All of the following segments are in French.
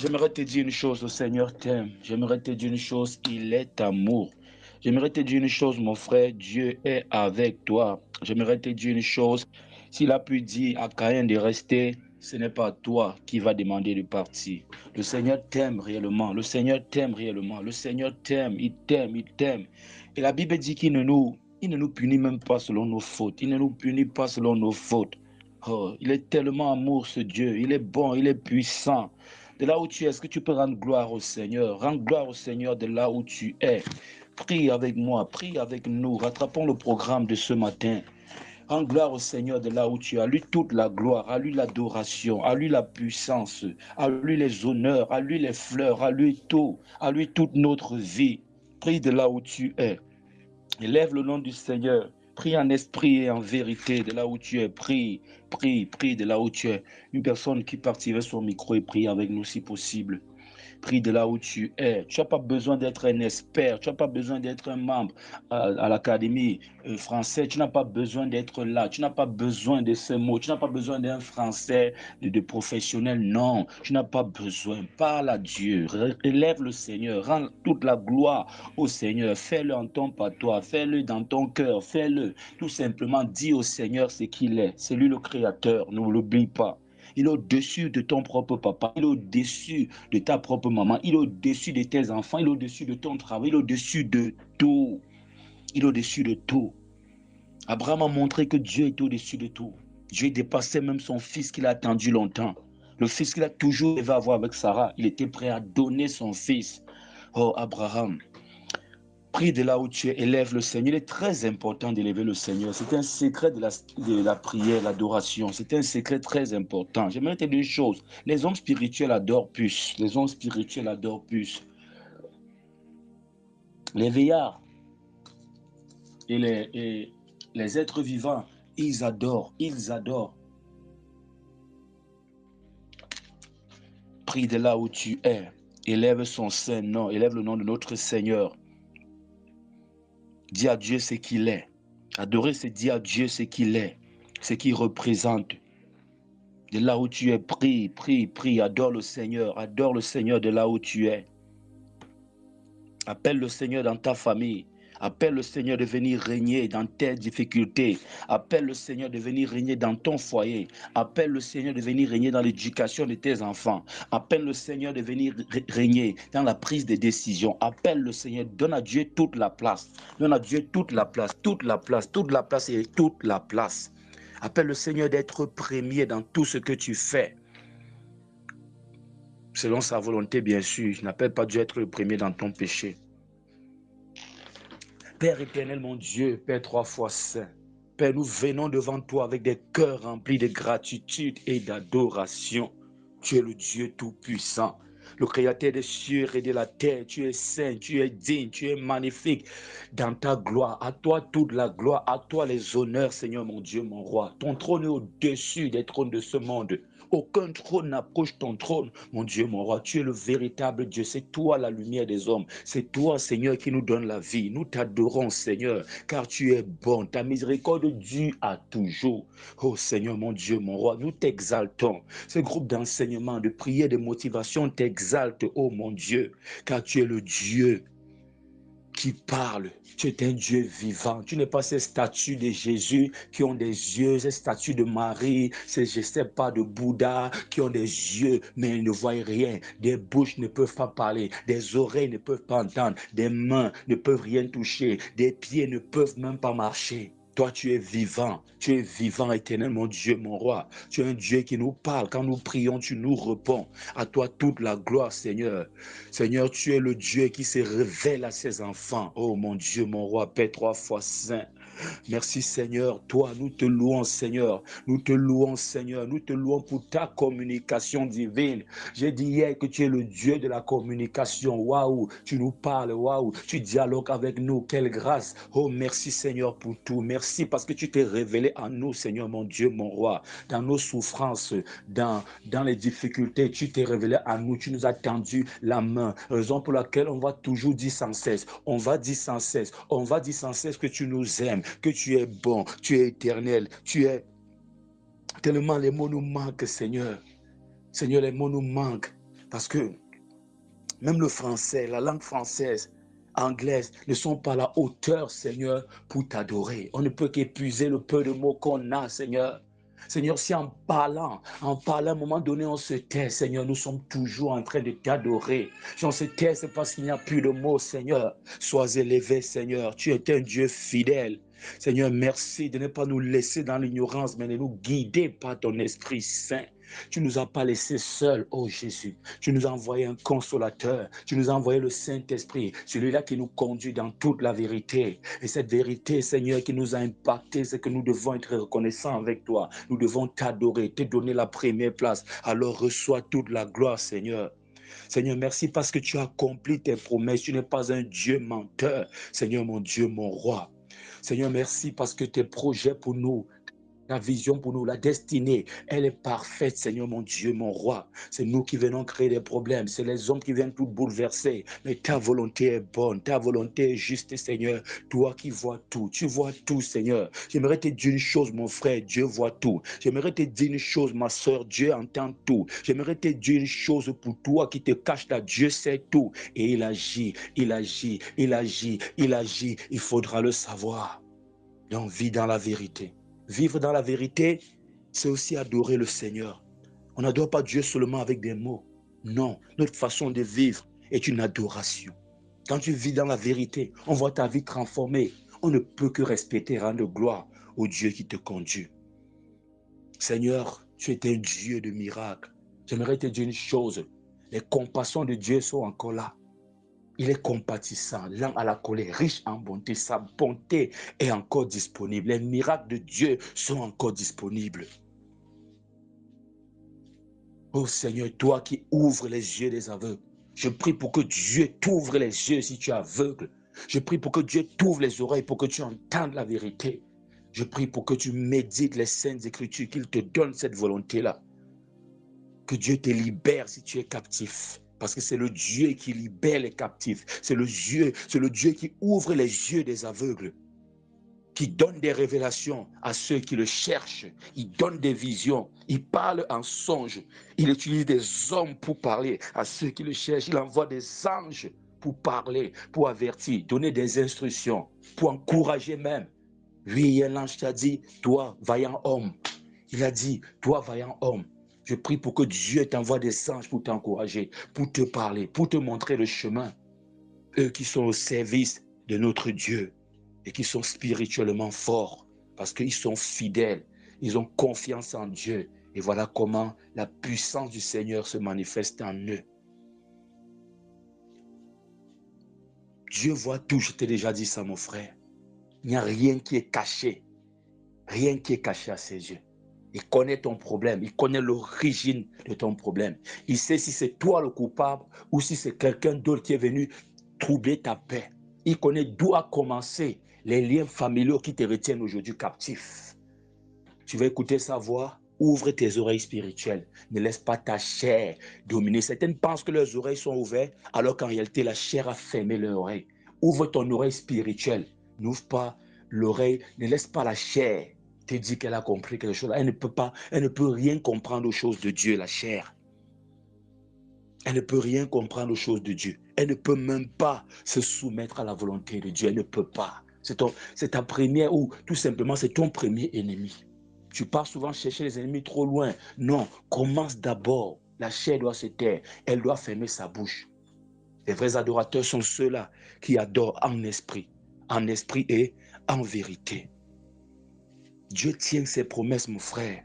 J'aimerais te dire une chose, le Seigneur t'aime. J'aimerais te dire une chose, il est amour. J'aimerais te dire une chose, mon frère, Dieu est avec toi. J'aimerais te dire une chose, s'il a pu dire à Caïn de rester, ce n'est pas toi qui va demander de partir. Le Seigneur t'aime réellement. Le Seigneur t'aime réellement. Le Seigneur t'aime, il t'aime, il t'aime. Et la Bible dit il ne nous punit même pas selon nos fautes. Il ne nous punit pas selon nos fautes. Oh, il est tellement amour, ce Dieu. Il est bon, il est puissant. De là où tu es, est-ce que tu peux rendre gloire au Seigneur? Rends gloire au Seigneur de là où tu es. Prie avec moi, prie avec nous. Rattrapons le programme de ce matin. Rends gloire au Seigneur de là où tu es. À lui toute la gloire, à lui l'adoration, à lui la puissance, à lui les honneurs, à lui les fleurs, à lui tout, à lui toute notre vie. Prie de là où tu es. Élève le nom du Seigneur. Prie en esprit et en vérité de là où tu es. Prie, prie, prie de là où tu es. Une personne qui partirait son micro et prie avec nous si possible. Prie de là où tu es. Tu n'as pas besoin d'être un expert. Tu n'as pas besoin d'être un membre à l'Académie française. Tu n'as pas besoin d'être là. Tu n'as pas besoin de ces mots. Tu n'as pas besoin d'un français de professionnel. Non, tu n'as pas besoin. Parle à Dieu. Élève le Seigneur. Rends toute la gloire au Seigneur. Fais-le en ton patois. Fais-le dans ton cœur. Fais-le. Tout simplement, dis au Seigneur ce qu'il est. C'est lui le Créateur. Ne l'oublie pas. Il est au-dessus de ton propre papa. Il est au-dessus de ta propre maman. Il est au-dessus de tes enfants. Il est au-dessus de ton travail. Il est au-dessus de tout. Il est au-dessus de tout. Abraham a montré que Dieu est au-dessus de tout. Dieu dépassait même son fils qu'il a attendu longtemps. Le fils qu'il a toujours rêvé avoir avec Sarah. Il était prêt à donner son fils. Oh, Abraham. Prie de là où tu es, élève le Seigneur. Il est très important d'élever le Seigneur. C'est un secret de la prière, l'adoration. C'est un secret très important. J'aimerais te dire une chose. Les hommes spirituels adorent plus. Les hommes spirituels adorent plus. Les veillards et les êtres vivants, ils adorent. Ils adorent. Prie de là où tu es. Élève son saint nom. Élève le nom de notre Seigneur. Dis à Dieu ce qu'il est. Adorer, c'est dire à Dieu ce qu'il est, ce qu'il représente. De là où tu es, prie, prie, prie, adore le Seigneur de là où tu es. Appelle le Seigneur dans ta famille. Appelle le Seigneur de venir régner dans tes difficultés. Appelle le Seigneur de venir régner dans ton foyer. Appelle le Seigneur de venir régner dans l'éducation de tes enfants. Appelle le Seigneur de venir régner dans la prise de décision. Appelle le Seigneur, donne à Dieu toute la place. Donne à Dieu toute la place, toute la place, toute la place et toute la place. Appelle le Seigneur d'être premier dans tout ce que tu fais. Selon sa volonté, bien sûr. Je n'appelle pas Dieu être le premier dans ton péché. Père éternel, mon Dieu, Père trois fois saint. Père, nous venons devant toi avec des cœurs remplis de gratitude et d'adoration. Tu es le Dieu tout-puissant, le créateur des cieux et de la terre. Tu es saint, tu es digne, tu es magnifique dans ta gloire. À toi toute la gloire, à toi les honneurs, Seigneur mon Dieu, mon roi. Ton trône est au-dessus des trônes de ce monde. Aucun trône n'approche ton trône, mon Dieu, mon roi. Tu es le véritable Dieu. C'est toi la lumière des hommes. C'est toi, Seigneur, qui nous donne la vie. Nous t'adorons, Seigneur, car tu es bon. Ta miséricorde dure à toujours. Oh Seigneur, mon Dieu, mon roi, nous t'exaltons. Ce groupe d'enseignement, de prière, de motivation t'exalte, oh mon Dieu, car tu es le Dieu qui parle. Tu es un Dieu vivant. Tu n'es pas ces statues de Jésus qui ont des yeux, ces statues de Marie, ces, je ne sais pas, de Bouddha qui ont des yeux, mais ils ne voient rien. Des bouches ne peuvent pas parler, des oreilles ne peuvent pas entendre, des mains ne peuvent rien toucher, des pieds ne peuvent même pas marcher. Toi, tu es vivant, éternel, mon Dieu, mon roi. Tu es un Dieu qui nous parle. Quand nous prions, tu nous réponds. À toi toute la gloire, Seigneur. Seigneur, tu es le Dieu qui se révèle à ses enfants. Oh mon Dieu, mon roi, Père trois fois saint. Merci Seigneur, toi, nous te louons Seigneur, nous te louons Seigneur, nous te louons pour ta communication divine. J'ai dit hier que tu es le Dieu de la communication, waouh, tu nous parles, waouh, tu dialogues avec nous, quelle grâce. Oh merci Seigneur pour tout, merci parce que tu t'es révélé à nous Seigneur mon Dieu, mon roi, dans nos souffrances, dans les difficultés, tu t'es révélé à nous, tu nous as tendu la main, raison pour laquelle on va toujours dire sans cesse, on va dire sans cesse que tu nous aimes, que tu es bon, tu es éternel, tu es tellement, les mots nous manquent, Seigneur. Seigneur, les mots nous manquent Parce que même le français, la langue française, anglaise, ne sont pas à la hauteur, Seigneur, pour t'adorer. On ne peut qu'épuiser le peu de mots qu'on a, Seigneur. Seigneur, si en parlant, à un moment donné, on se tait, Seigneur, nous sommes toujours en train de t'adorer. Si on se tait, c'est parce qu'il n'y a plus de mots, Seigneur. Sois élevé, Seigneur. Tu es un Dieu fidèle. Seigneur, merci de ne pas nous laisser dans l'ignorance, mais de nous guider par ton Esprit Saint. Tu ne nous as pas laissés seuls, oh Jésus. Tu nous as envoyé un consolateur. Tu nous as envoyé le Saint-Esprit, celui-là qui nous conduit dans toute la vérité. Et cette vérité, Seigneur, qui nous a impactés, c'est que nous devons être reconnaissants avec toi. Nous devons t'adorer, te donner la première place. Alors reçois toute la gloire, Seigneur. Seigneur, merci parce que tu as accompli tes promesses. Tu n'es pas un Dieu menteur. Seigneur, mon Dieu, mon roi. Seigneur, merci parce que tes projets pour nous, la vision pour nous, la destinée, elle est parfaite, Seigneur mon Dieu, mon roi. C'est nous qui venons créer des problèmes, c'est les hommes qui viennent tout bouleverser. Mais ta volonté est bonne, ta volonté est juste, Seigneur. Toi qui vois tout, tu vois tout, Seigneur. J'aimerais te dire une chose, mon frère, Dieu voit tout. J'aimerais te dire une chose, ma soeur, Dieu entend tout. J'aimerais te dire une chose pour toi qui te cache là, Dieu sait tout. Et il agit, il agit, il agit, il agit. Il faudra le savoir. Et on vit dans la vérité. Vivre dans la vérité, c'est aussi adorer le Seigneur. On n'adore pas Dieu seulement avec des mots. Non, notre façon de vivre est une adoration. Quand tu vis dans la vérité, on voit ta vie transformée. On ne peut que respecter et rendre gloire au Dieu qui te conduit. Seigneur, tu es un Dieu de miracles. J'aimerais te dire une chose. Les compassions de Dieu sont encore là. Il est compatissant, lent à la colère, riche en bonté. Sa bonté est encore disponible. Les miracles de Dieu sont encore disponibles. Oh Seigneur, toi qui ouvres les yeux des aveugles, je prie pour que Dieu t'ouvre les yeux si tu es aveugle. Je prie pour que Dieu t'ouvre les oreilles pour que tu entendes la vérité. Je prie pour que tu médites les saintes écritures, qu'il te donne cette volonté-là. Que Dieu te libère si tu es captif. Parce que c'est le Dieu qui libère les captifs. C'est le Dieu qui ouvre les yeux des aveugles. Qui donne des révélations à ceux qui le cherchent. Il donne des visions. Il parle en songe. Il utilise des hommes pour parler à ceux qui le cherchent. Il envoie des anges pour parler, pour avertir, donner des instructions, pour encourager même. Oui, un ange t'a dit, toi, vaillant homme. Il a dit, toi, vaillant homme. Je prie pour que Dieu t'envoie des anges pour t'encourager, pour te parler, pour te montrer le chemin. Eux qui sont au service de notre Dieu et qui sont spirituellement forts parce qu'ils sont fidèles, ils ont confiance en Dieu. Et voilà comment la puissance du Seigneur se manifeste en eux. Dieu voit tout, je t'ai déjà dit ça, mon frère. Il n'y a rien qui est caché. Rien qui est caché à ses yeux. Il connaît ton problème, il connaît l'origine de ton problème. Il sait si c'est toi le coupable ou si c'est quelqu'un d'autre qui est venu troubler ta paix. Il connaît d'où a commencé les liens familiaux qui te retiennent aujourd'hui captif. Tu vas écouter sa voix, ouvre tes oreilles spirituelles. Ne laisse pas ta chair dominer. Certaines pensent que leurs oreilles sont ouvertes alors qu'en réalité la chair a fermé leurs oreilles. Ouvre ton oreille spirituelle. N'ouvre pas l'oreille, ne laisse pas la chair te dire qu'elle a compris quelque chose. Elle ne peut rien comprendre aux choses de Dieu, la chair. Elle ne peut rien comprendre aux choses de Dieu. Elle ne peut même pas se soumettre à la volonté de Dieu. Elle ne peut pas. C'est ta première ou tout simplement c'est ton premier ennemi. Tu pars souvent chercher les ennemis trop loin. Non, commence d'abord. La chair doit se taire. Elle doit fermer sa bouche. Les vrais adorateurs sont ceux-là qui adorent en esprit et en vérité. Dieu tient ses promesses, mon frère.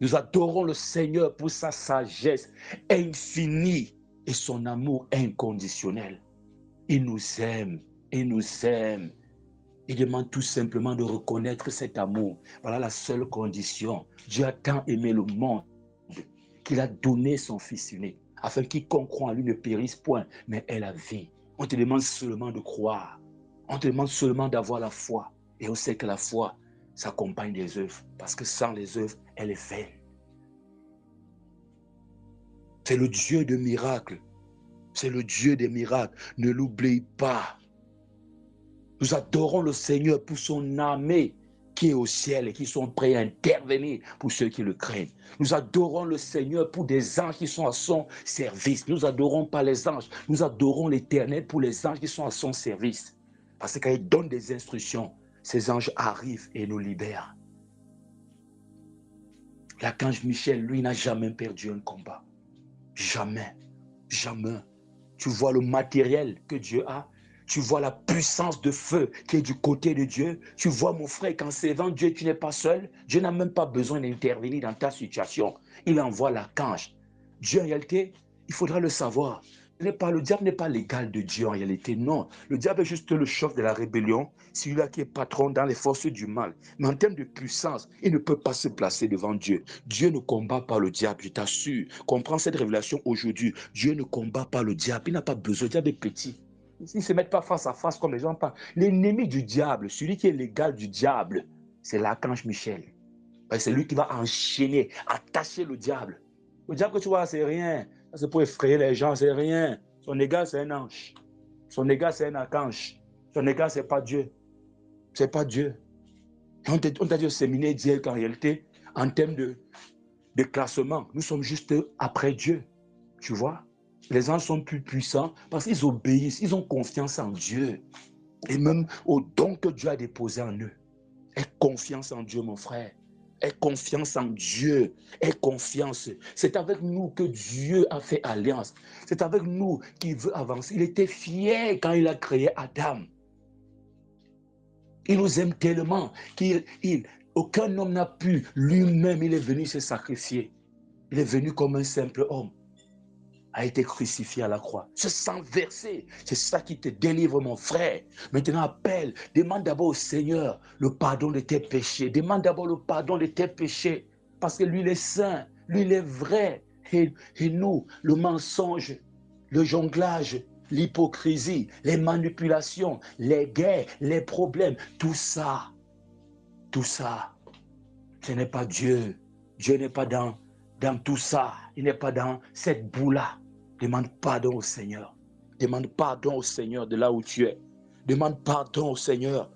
Nous adorons le Seigneur pour sa sagesse infinie et son amour inconditionnel. Il nous aime, il nous aime. Il demande tout simplement de reconnaître cet amour. Voilà la seule condition. Dieu a tant aimé le monde qu'il a donné son Fils unique, afin quiconque croit en lui ne périsse point, mais ait la vie. On te demande seulement de croire. On te demande seulement d'avoir la foi. Et on sait que la foi s'accompagne des œuvres, parce que sans les œuvres, elle est vaine. C'est le Dieu de miracles. C'est le Dieu des miracles. Ne l'oublie pas. Nous adorons le Seigneur pour son armée qui est au ciel et qui sont prêts à intervenir pour ceux qui le craignent. Nous adorons le Seigneur pour des anges qui sont à son service. Nous adorons pas les anges, nous adorons l'Éternel pour les anges qui sont à son service. Parce que quand il donne des instructions, ces anges arrivent et nous libèrent. L'archange Michel, lui, n'a jamais perdu un combat. Jamais. Jamais. Tu vois le matériel que Dieu a. Tu vois la puissance de feu qui est du côté de Dieu. Tu vois, mon frère, qu'en servant Dieu, tu n'es pas seul. Dieu n'a même pas besoin d'intervenir dans ta situation. Il envoie l'archange. Dieu, en réalité, il faudra le savoir. Le diable n'est pas l'égal de Dieu en réalité, non. Le diable est juste le chef de la rébellion, celui-là qui est patron dans les forces du mal. Mais en termes de puissance, il ne peut pas se placer devant Dieu. Dieu ne combat pas le diable, je t'assure. Comprends cette révélation aujourd'hui. Dieu ne combat pas le diable, il n'a pas besoin, le diable est petit. Ils ne se mettent pas face à face comme les gens parlent. L'ennemi du diable, celui qui est l'égal du diable, c'est l'archange Michel. C'est lui qui va enchaîner, attacher le diable. Le diable que tu vois, c'est rien. C'est pour effrayer les gens, c'est rien. Son égal, c'est un ange. Son égal, c'est un archange. Son égal, c'est pas Dieu. C'est pas Dieu. On t'a dit au séminaire dire qu'en réalité, en termes de classement, nous sommes juste après Dieu. Tu vois? Les anges sont plus puissants parce qu'ils obéissent, ils ont confiance en Dieu. Et même au don que Dieu a déposé en eux. Aie confiance en Dieu, mon frère. Aie confiance en Dieu. Aie confiance. C'est avec nous que Dieu a fait alliance. C'est avec nous qu'il veut avancer. Il était fier quand il a créé Adam. Il nous aime tellement qu'aucun homme n'a pu, lui-même, il est venu se sacrifier. Il est venu comme un simple homme. A été crucifié à la croix. Ce sang versé, c'est ça qui te délivre, mon frère. Maintenant, appelle, demande d'abord au Seigneur le pardon de tes péchés. Demande d'abord le pardon de tes péchés. Parce que lui, il est saint, lui, il est vrai. Et nous, le mensonge, le jonglage, l'hypocrisie, les manipulations, les guerres, les problèmes, tout ça, ce n'est pas Dieu. Dieu n'est pas dans tout ça. Il n'est pas dans cette boue-là. Demande pardon au Seigneur. Demande pardon au Seigneur de là où tu es. Demande pardon au Seigneur.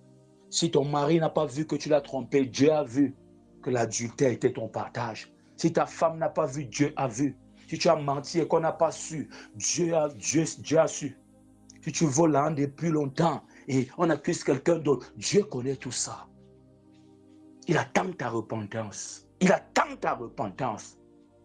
Si ton mari n'a pas vu que tu l'as trompé, Dieu a vu que l'adultère était ton partage. Si ta femme n'a pas vu, Dieu a vu. Si tu as menti et qu'on n'a pas su, Dieu a su. Si tu voles là depuis longtemps et on accuse quelqu'un d'autre, Dieu connaît tout ça. Il attend ta repentance. Il attend ta repentance.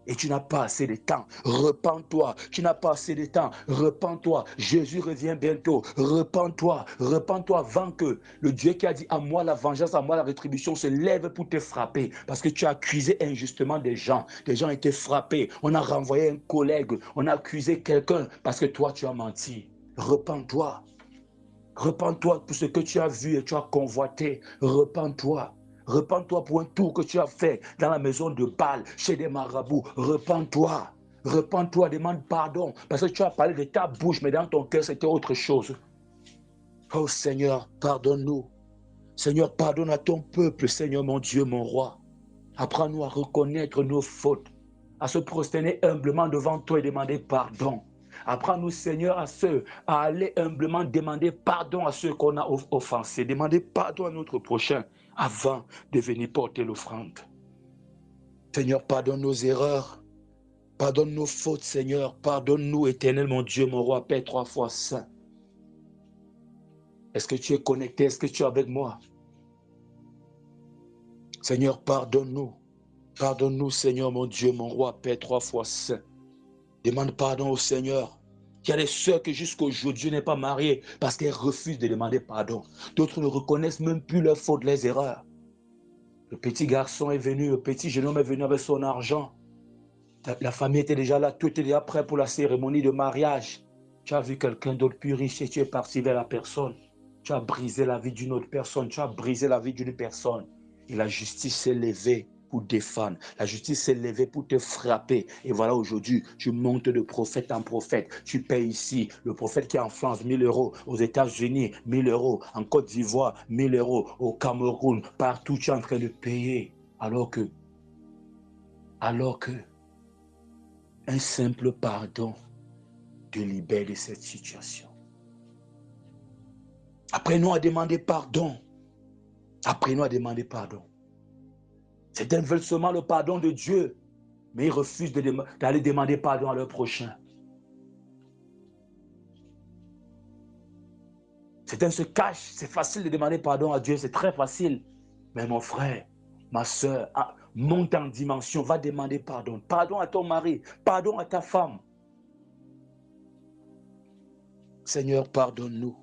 Et tu n'as pas assez de temps. Repends-toi. Tu n'as pas assez de temps. Repends-toi. Jésus revient bientôt. Repends-toi. Repends-toi avant que le Dieu qui a dit à moi la vengeance, à moi la rétribution se lève pour te frapper. Parce que tu as accusé injustement des gens. Des gens ont été frappés. On a renvoyé un collègue. On a accusé quelqu'un parce que toi tu as menti. Repends-toi. Repends-toi pour ce que tu as vu et tu as convoité. Repends-toi. Repends-toi pour un tour que tu as fait dans la maison de Baal, chez des marabouts. Repends-toi. Repends-toi, demande pardon. Parce que tu as parlé de ta bouche, mais dans ton cœur, c'était autre chose. Oh Seigneur, pardonne-nous. Seigneur, pardonne à ton peuple, Seigneur mon Dieu, mon roi. Apprends-nous à reconnaître nos fautes, à se prosterner humblement devant toi et demander pardon. Apprends-nous, Seigneur, à aller humblement demander pardon à ceux qu'on a offensés. Demander pardon à notre prochain avant de venir porter l'offrande. Seigneur, pardonne nos erreurs. Pardonne nos fautes, Seigneur. Pardonne-nous, éternel, mon Dieu, mon roi, Père, 3 fois saint. Est-ce que tu es connecté? Est-ce que tu es avec moi? Seigneur, pardonne-nous. Pardonne-nous, Seigneur, mon Dieu, mon roi, Père, 3 fois saint. Demande pardon au Seigneur. Il y a des sœurs que jusqu'aujourd'hui n'est pas mariées parce qu'elles refusent de demander pardon. D'autres ne reconnaissent même plus leurs fautes, leurs erreurs. Le petit garçon est venu, le petit jeune homme est venu avec son argent. La famille était déjà là, tout était déjà prêt pour la cérémonie de mariage. Tu as vu quelqu'un d'autre plus riche et tu es parti vers la personne. Tu as brisé la vie d'une autre personne, tu as brisé la vie d'une personne. Et la justice s'est levée pour défendre. La justice s'est levée pour te frapper. Et voilà, aujourd'hui, tu montes de prophète en prophète. Tu payes ici. Le prophète qui est en France, 1 000 euros. Aux États-Unis, 1 000 euros. En Côte d'Ivoire, 1 000 euros. Au Cameroun, partout, tu es en train de payer. Alors que un simple pardon te libère de cette situation. Apprenons à demander pardon. Apprenons à demander pardon. Certains veulent seulement le pardon de Dieu, mais ils refusent d'aller demander pardon à leur prochain. Certains se cachent, c'est facile de demander pardon à Dieu, c'est très facile. Mais mon frère, ma soeur, monte en dimension, va demander pardon. Pardon à ton mari, pardon à ta femme. Seigneur, pardonne-nous.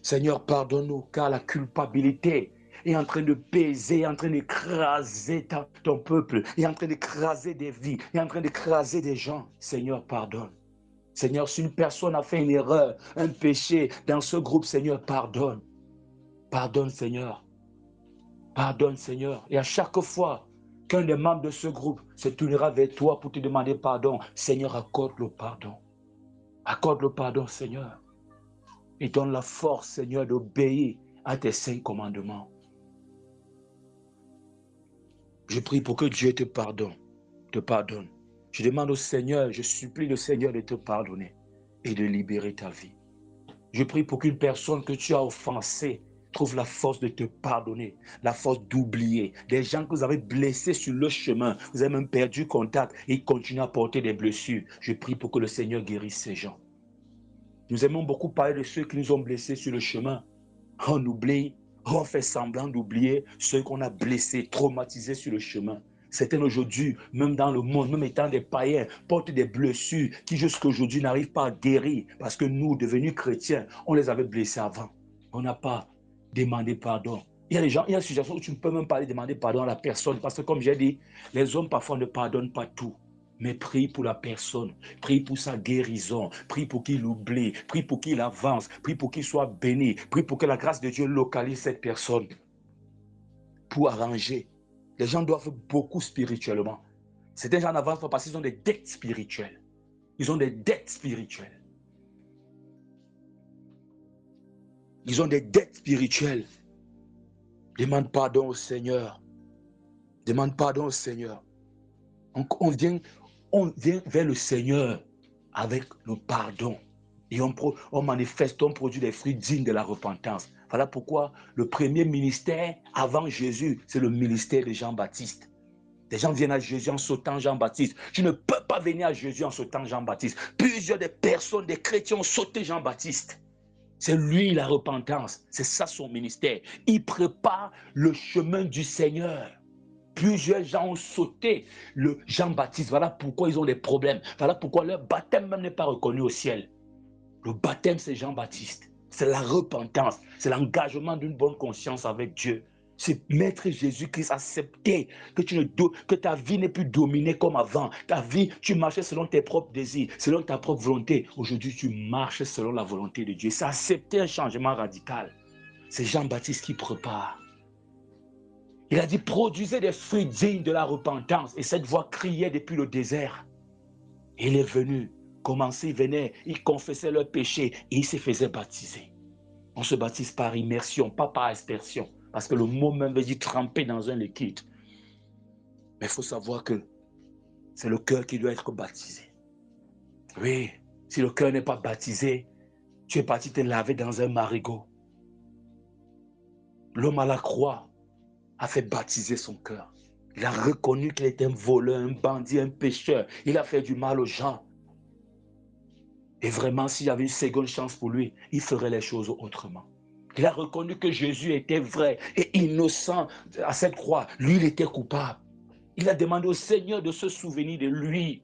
Seigneur, pardonne-nous, car la culpabilité est en train de peser, est en train d'écraser ton peuple, est en train d'écraser des vies, est en train d'écraser des gens. Seigneur, pardonne. Seigneur, si une personne a fait une erreur, un péché dans ce groupe, Seigneur, pardonne. Pardonne, Seigneur. Pardonne, Seigneur. Et à chaque fois qu'un des membres de ce groupe se tournera vers toi pour te demander pardon, Seigneur, accorde le pardon. Accorde le pardon, Seigneur. Et donne la force, Seigneur, d'obéir à tes 5 commandements. Je prie pour que Dieu te pardonne. Je demande au Seigneur, je supplie le Seigneur de te pardonner et de libérer ta vie. Je prie pour qu'une personne que tu as offensée trouve la force de te pardonner, la force d'oublier. Des gens que vous avez blessés sur le chemin, vous avez même perdu contact et ils continuent à porter des blessures. Je prie pour que le Seigneur guérisse ces gens. Nous aimons beaucoup parler de ceux qui nous ont blessés sur le chemin. On oublie, on fait semblant d'oublier ceux qu'on a blessés, traumatisés sur le chemin. Certains aujourd'hui, même dans le monde, même étant des païens, portent des blessures qui jusqu'à aujourd'hui n'arrivent pas à guérir parce que nous, devenus chrétiens, on les avait blessés avant. On n'a pas demandé pardon. Il y a des gens, il y a des situations où tu ne peux même pas aller demander pardon à la personne parce que comme j'ai dit, les hommes parfois ne pardonnent pas tout. Mais prie pour la personne, prie pour sa guérison, prie pour qu'il oublie, prie pour qu'il avance, prie pour qu'il soit béni, prie pour que la grâce de Dieu localise cette personne pour arranger. Les gens doivent beaucoup spirituellement. Certains gens n'avancent pas parce qu'ils ont des dettes spirituelles. Ils ont des dettes spirituelles. Ils ont des dettes spirituelles. Demande pardon au Seigneur. Demande pardon au Seigneur. On vient vers le Seigneur avec le pardon. Et on manifeste, on produit des fruits dignes de la repentance. Voilà pourquoi le premier ministère avant Jésus, c'est le ministère de Jean-Baptiste. Des gens viennent à Jésus en sautant Jean-Baptiste. Tu ne peux pas venir à Jésus en sautant Jean-Baptiste. Plusieurs des personnes, des chrétiens ont sauté Jean-Baptiste. C'est lui la repentance. C'est ça son ministère. Il prépare le chemin du Seigneur. Plusieurs gens ont sauté le Jean-Baptiste. Voilà pourquoi ils ont des problèmes. Voilà pourquoi leur baptême même n'est pas reconnu au ciel. Le baptême, c'est Jean-Baptiste. C'est la repentance. C'est l'engagement d'une bonne conscience avec Dieu. C'est mettre Jésus-Christ, accepter que ta vie n'est plus dominée comme avant. Ta vie, tu marchais selon tes propres désirs, selon ta propre volonté. Aujourd'hui, tu marches selon la volonté de Dieu. C'est accepter un changement radical. C'est Jean-Baptiste qui prépare. Il a dit, produisez des fruits dignes de la repentance. Et cette voix criait depuis le désert. Et il est venu, commençait, il venait, il confessait leurs péchés et il se faisait baptiser. On se baptise par immersion, pas par aspersion. Parce que le mot même veut dire tremper dans un liquide. Mais il faut savoir que c'est le cœur qui doit être baptisé. Oui, si le cœur n'est pas baptisé, tu es parti te laver dans un marigot. L'homme à la croix a fait baptiser son cœur. Il a reconnu qu'il était un voleur, un bandit, un pécheur. Il a fait du mal aux gens. Et vraiment, s'il y avait une seconde chance pour lui, il ferait les choses autrement. Il a reconnu que Jésus était vrai et innocent à cette croix. Lui, il était coupable. Il a demandé au Seigneur de se souvenir de lui.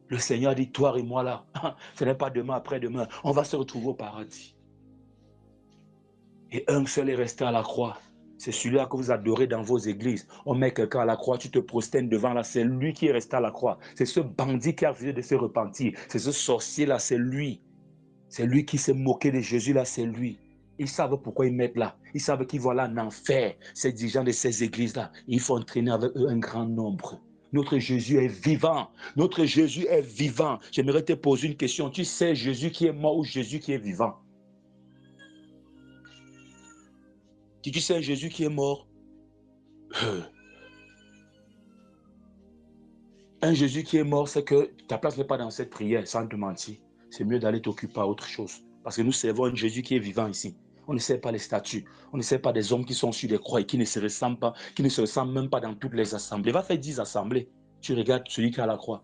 Le Seigneur dit, toi et moi là, ce n'est pas demain, après-demain, on va se retrouver au paradis. Et un seul est resté à la croix. C'est celui-là que vous adorez dans vos églises. On met quelqu'un à la croix, tu te prosternes devant là, c'est lui qui est resté à la croix. C'est ce bandit qui a refusé de se repentir. C'est ce sorcier là, c'est lui. C'est lui qui s'est moqué de Jésus là, c'est lui. Ils savent pourquoi ils mettent là. Ils savent qu'ils vont là en enfer, ces dirigeants de ces églises-là. Il faut entraîner avec eux un grand nombre. Notre Jésus est vivant. Notre Jésus est vivant. J'aimerais te poser une question. Tu sais Jésus qui est mort ou Jésus qui est vivant? Tu sais Jésus qui est mort? Un Jésus qui est mort, c'est que ta place n'est pas dans cette prière, sans te mentir. C'est mieux d'aller t'occuper à autre chose. Parce que nous servons un Jésus qui est vivant ici. On ne sert pas les statues. On ne sert pas des hommes qui sont sur des croix et qui ne se ressemblent pas, qui ne se ressemblent même pas dans toutes les assemblées. Va faire 10 assemblées. Tu regardes celui qui a la croix.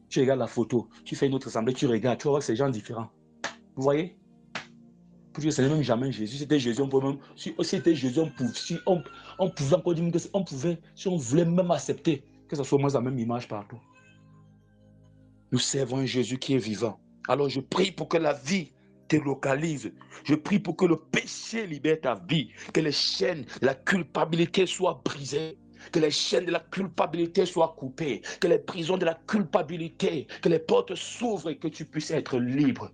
Tu regardes la photo. Tu fais une autre assemblée, tu regardes. Tu vas voir ces gens différents. Vous voyez? Pour dire, ce n'est même jamais Jésus. C'était Jésus, on pouvait même. Si c'était Jésus, on pouvait encore dire que on pouvait, si on voulait même accepter que ce soit moins la même image partout. Nous servons un Jésus qui est vivant. Alors je prie pour que la vie te localise. Je prie pour que le péché libère ta vie. Que les chaînes de la culpabilité soient brisées. Que les chaînes de la culpabilité soient coupées. Que les prisons de la culpabilité, que les portes s'ouvrent et que tu puisses être libre.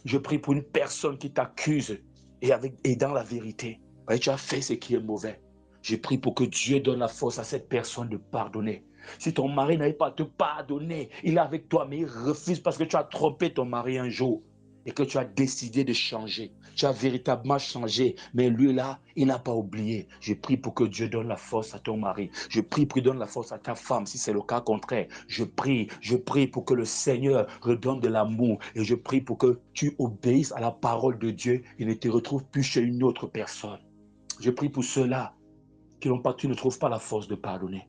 Je prie pour une personne qui t'accuse et dans la vérité. Et tu as fait ce qui est mauvais. Je prie pour que Dieu donne la force à cette personne de pardonner. Si ton mari n'arrive pas à te pardonner, il est avec toi, mais il refuse parce que tu as trompé ton mari un jour et que tu as décidé de changer. Tu as véritablement changé, mais lui là, il n'a pas oublié. Je prie pour que Dieu donne la force à ton mari. Je prie pour qu'il donne la force à ta femme, si c'est le cas contraire. Je prie pour que le Seigneur redonne de l'amour et je prie pour que tu obéisses à la parole de Dieu et ne te retrouves plus chez une autre personne. Je prie pour ceux-là qui n'ont pas, tu ne trouves pas la force de pardonner.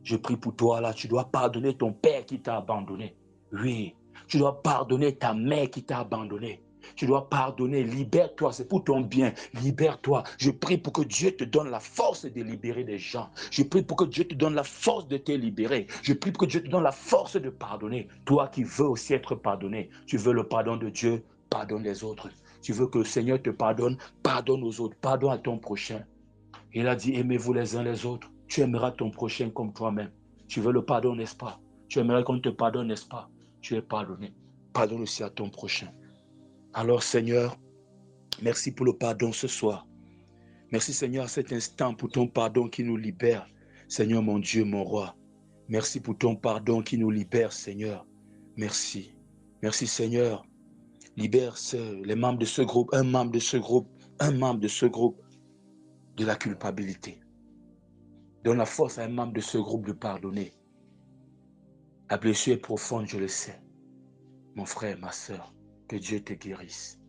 Je prie pour toi là, tu dois pardonner ton père qui t'a abandonné. Oui, tu dois pardonner ta mère qui t'a abandonné. Tu dois pardonner, libère-toi, c'est pour ton bien, libère-toi. Je prie pour que Dieu te donne la force de libérer des gens. Je prie pour que Dieu te donne la force de te libérer. Je prie pour que Dieu te donne la force de pardonner. Toi qui veux aussi être pardonné, tu veux le pardon de Dieu, pardonne les autres. Tu veux que le Seigneur te pardonne, pardonne aux autres, pardonne à ton prochain. Il a dit, aimez-vous les uns les autres. Tu aimeras ton prochain comme toi-même. Tu veux le pardon, n'est-ce pas? Tu aimerais qu'on te pardonne, n'est-ce pas? Tu es pardonné. Pardonne aussi à ton prochain. Alors, Seigneur, merci pour le pardon ce soir. Merci, Seigneur, à cet instant pour ton pardon qui nous libère. Seigneur, mon Dieu, mon roi. Merci pour ton pardon qui nous libère, Seigneur. Merci. Merci, Seigneur. Libère les membres de ce groupe, un membre de ce groupe de la culpabilité. Donne la force à un membre de ce groupe de pardonner. La blessure est profonde, je le sais. Mon frère, ma soeur, que Dieu te guérisse.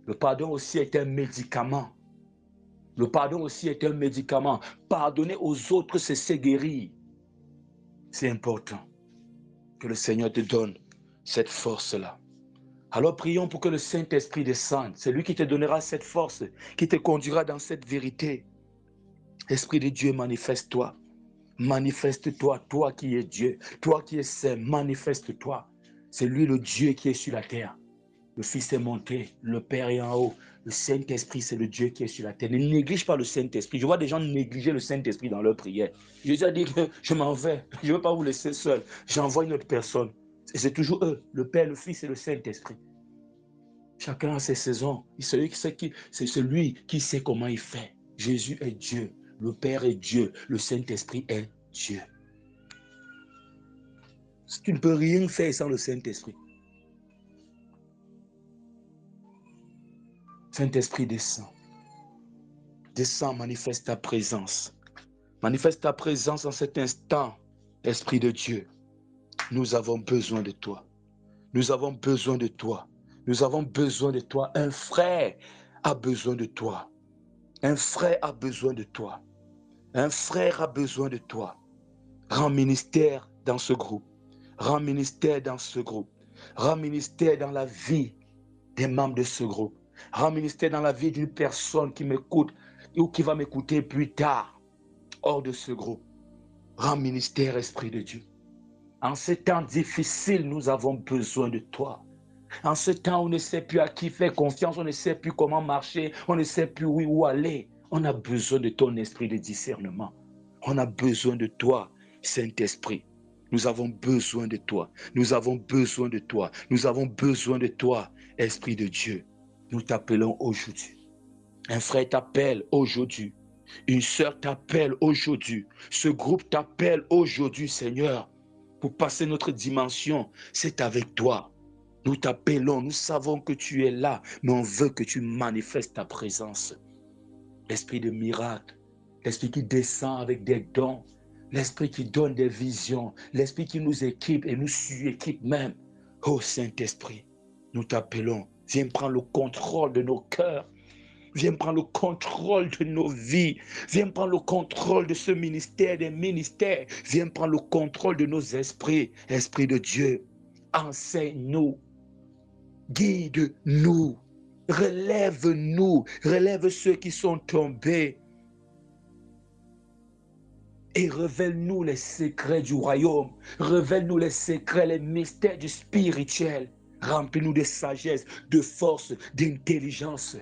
Le pardon aussi est un médicament. Le pardon aussi est un médicament. Pardonner aux autres, c'est se guérir. C'est important que le Seigneur te donne cette force-là. Alors prions pour que le Saint-Esprit descende. C'est lui qui te donnera cette force, qui te conduira dans cette vérité. Esprit de Dieu, manifeste-toi. Manifeste-toi, toi qui es Dieu, toi qui es saint, manifeste-toi. C'est lui le Dieu qui est sur la terre. Le Fils est monté, le Père est en haut. Le Saint-Esprit, c'est le Dieu qui est sur la terre. Ne néglige pas le Saint-Esprit. Je vois des gens négliger le Saint-Esprit dans leur prière. Jésus a dit que je m'en vais, je ne veux pas vous laisser seul. J'envoie une autre personne. Et c'est toujours eux, le Père, le Fils et le Saint-Esprit. Chacun a ses saisons. C'est celui qui sait comment il fait. Jésus est Dieu. Le Père est Dieu. Le Saint-Esprit est Dieu. Tu ne peux rien faire sans le Saint-Esprit. Saint-Esprit, descend. Descends, manifeste ta présence. Manifeste ta présence en cet instant, Esprit de Dieu. Nous avons besoin de toi. Nous avons besoin de toi. Nous avons besoin de toi. Un frère a besoin de toi. Un frère a besoin de toi. Un frère a besoin de toi. Rends ministère dans ce groupe. Rends ministère dans ce groupe. Rends ministère dans la vie des membres de ce groupe. Rends ministère dans la vie d'une personne qui m'écoute ou qui va m'écouter plus tard hors de ce groupe. Rends ministère, Esprit de Dieu. En ces temps difficiles, nous avons besoin de toi. En ce temps où on ne sait plus à qui faire confiance, on ne sait plus comment marcher, on ne sait plus où aller. On a besoin de ton esprit de discernement. On a besoin de toi, Saint-Esprit. Nous avons besoin de toi. Nous avons besoin de toi. Nous avons besoin de toi, Esprit de Dieu. Nous t'appelons aujourd'hui. Un frère t'appelle aujourd'hui. Une sœur t'appelle aujourd'hui. Ce groupe t'appelle aujourd'hui, Seigneur, pour passer notre dimension. C'est avec toi. Nous t'appelons, nous savons que tu es là, mais on veut que tu manifestes ta présence. L'esprit de miracle, l'esprit qui descend avec des dons, l'esprit qui donne des visions, l'esprit qui nous équipe et nous suréquipe même. Oh Saint-Esprit, nous t'appelons. Viens prendre le contrôle de nos cœurs. Viens prendre le contrôle de nos vies. Viens prendre le contrôle de ce ministère, des ministères. Viens prendre le contrôle de nos esprits. Esprit de Dieu, enseigne-nous. Guide-nous. Relève-nous. Relève ceux qui sont tombés. Et révèle-nous les secrets du royaume. Révèle-nous les secrets, les mystères du spirituel. Remplis-nous de sagesse, de force, d'intelligence.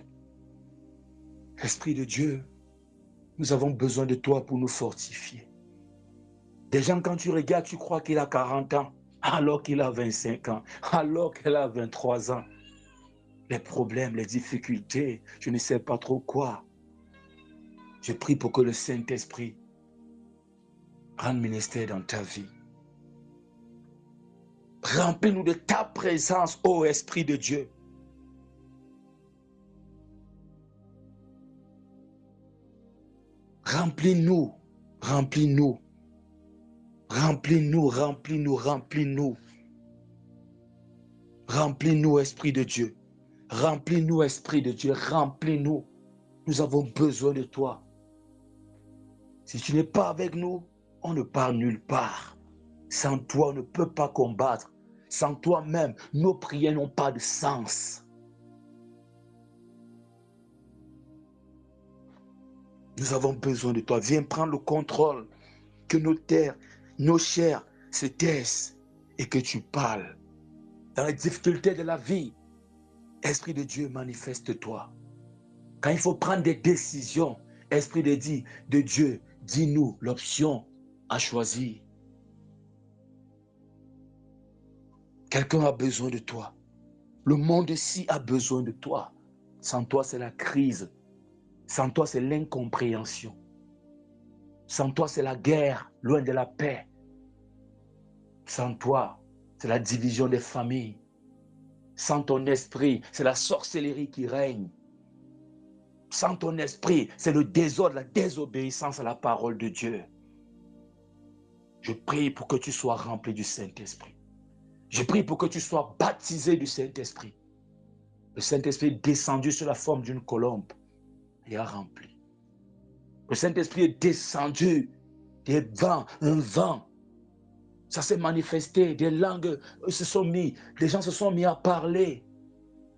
Esprit de Dieu, nous avons besoin de toi pour nous fortifier. Des gens, quand tu regardes, tu crois qu'il a 40 ans, alors qu'il a 25 ans, alors qu'il a 23 ans. Les problèmes, les difficultés, je ne sais pas trop quoi. Je prie pour que le Saint-Esprit rende ministère dans ta vie. Remplis-nous de ta présence, ô Esprit de Dieu. Remplis-nous, remplis-nous, remplis-nous, remplis-nous, remplis-nous. Remplis-nous, Esprit de Dieu. Remplis-nous, Esprit de Dieu, remplis-nous. Nous avons besoin de toi. Si tu n'es pas avec nous, on ne part nulle part. Sans toi, on ne peut pas combattre. Sans toi-même, nos prières n'ont pas de sens. Nous avons besoin de toi. Viens prendre le contrôle. Que nos terres, nos chairs se taisent et que tu parles. Dans les difficultés de la vie, Esprit de Dieu, manifeste-toi. Quand il faut prendre des décisions, Esprit de Dieu, dis-nous l'option à choisir. Quelqu'un a besoin de toi. Le monde ici a besoin de toi. Sans toi, c'est la crise. Sans toi, c'est l'incompréhension. Sans toi, c'est la guerre, loin de la paix. Sans toi, c'est la division des familles. Sans ton esprit, c'est la sorcellerie qui règne. Sans ton esprit, c'est le désordre, la désobéissance à la parole de Dieu. Je prie pour que tu sois rempli du Saint-Esprit. Je prie pour que tu sois baptisé du Saint-Esprit. Le Saint-Esprit est descendu sur la forme d'une colombe et a rempli. Le Saint-Esprit est descendu des vents, un vent. Ça s'est manifesté, des langues se sont mis, les gens se sont mis à parler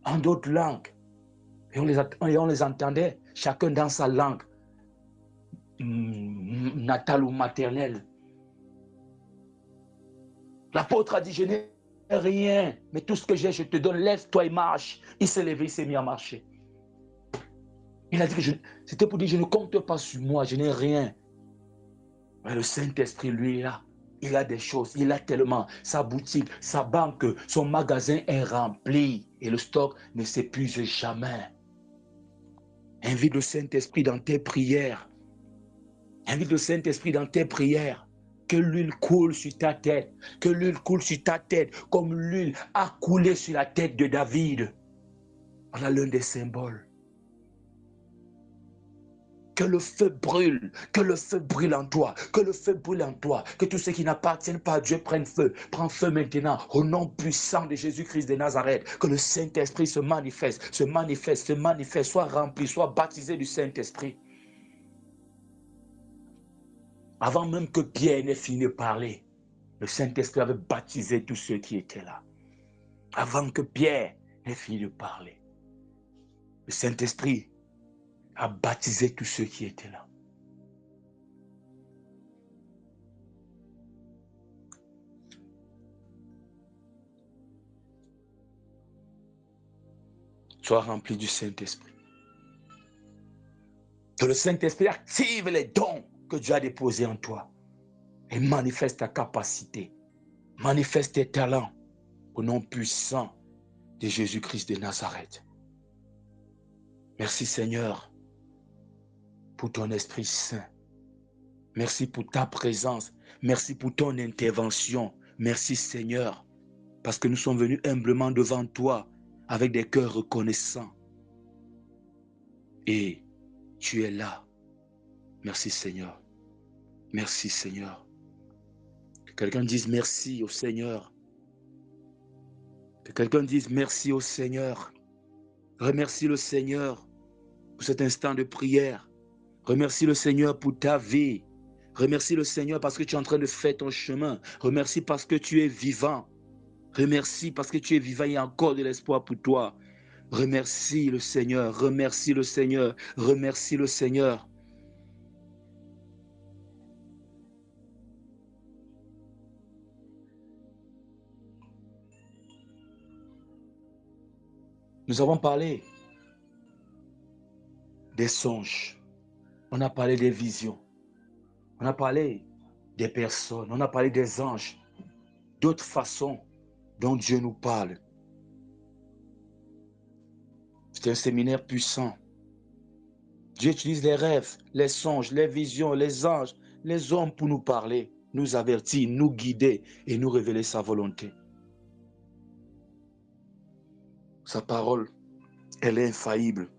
en d'autres langues. Et on les entendait, chacun dans sa langue natale ou maternelle. L'apôtre a dit, je n'ai rien, mais tout ce que j'ai, je te donne, lève-toi et marche. Il s'est levé, il s'est mis à marcher. Il a dit que c'était pour dire, je ne compte pas sur moi, je n'ai rien. Mais le Saint-Esprit, lui, là, il a des choses, il a tellement, sa boutique, sa banque, son magasin est rempli et le stock ne s'épuise jamais. Invite le Saint-Esprit dans tes prières. Invite le Saint-Esprit dans tes prières. Que l'huile coule sur ta tête. Que l'huile coule sur ta tête comme l'huile a coulé sur la tête de David. Voilà l'un des symboles. Que le feu brûle en toi, que le feu brûle en toi, que tous ceux qui n'appartiennent pas à Dieu prennent feu. Prends feu maintenant, au nom puissant de Jésus-Christ de Nazareth, que le Saint-Esprit se manifeste, soit rempli, soit baptisé du Saint-Esprit. Avant même que Pierre n'ait fini de parler, le Saint-Esprit avait baptisé tous ceux qui étaient là. Avant que Pierre n'ait fini de parler, le Saint-Esprit a baptisé tous ceux qui étaient là. Sois rempli du Saint-Esprit. Que le Saint-Esprit active les dons que Dieu a déposés en toi et manifeste ta capacité, manifeste tes talents au nom puissant de Jésus-Christ de Nazareth. Merci Seigneur pour ton Esprit Saint. Merci pour ta présence. Merci pour ton intervention. Merci Seigneur, parce que nous sommes venus humblement devant toi avec des cœurs reconnaissants. Et tu es là. Merci Seigneur. Merci Seigneur. Que quelqu'un dise merci au Seigneur. Que quelqu'un dise merci au Seigneur. Remercie le Seigneur. pour cet instant de prière. Remercie le Seigneur pour ta vie. Remercie le Seigneur parce que tu es en train de faire ton chemin. Remercie parce que tu es vivant. Remercie parce que tu es vivant. Il y a encore de l'espoir pour toi. Remercie le Seigneur. Remercie le Seigneur. Remercie le Seigneur. Nous avons parlé des songes. On a parlé des visions. On a parlé des personnes. On a parlé des anges. D'autres façons dont Dieu nous parle. C'est un séminaire puissant. Dieu utilise les rêves, les songes, les visions, les anges, les hommes pour nous parler, nous avertir, nous guider et nous révéler sa volonté. Sa parole, elle est infaillible.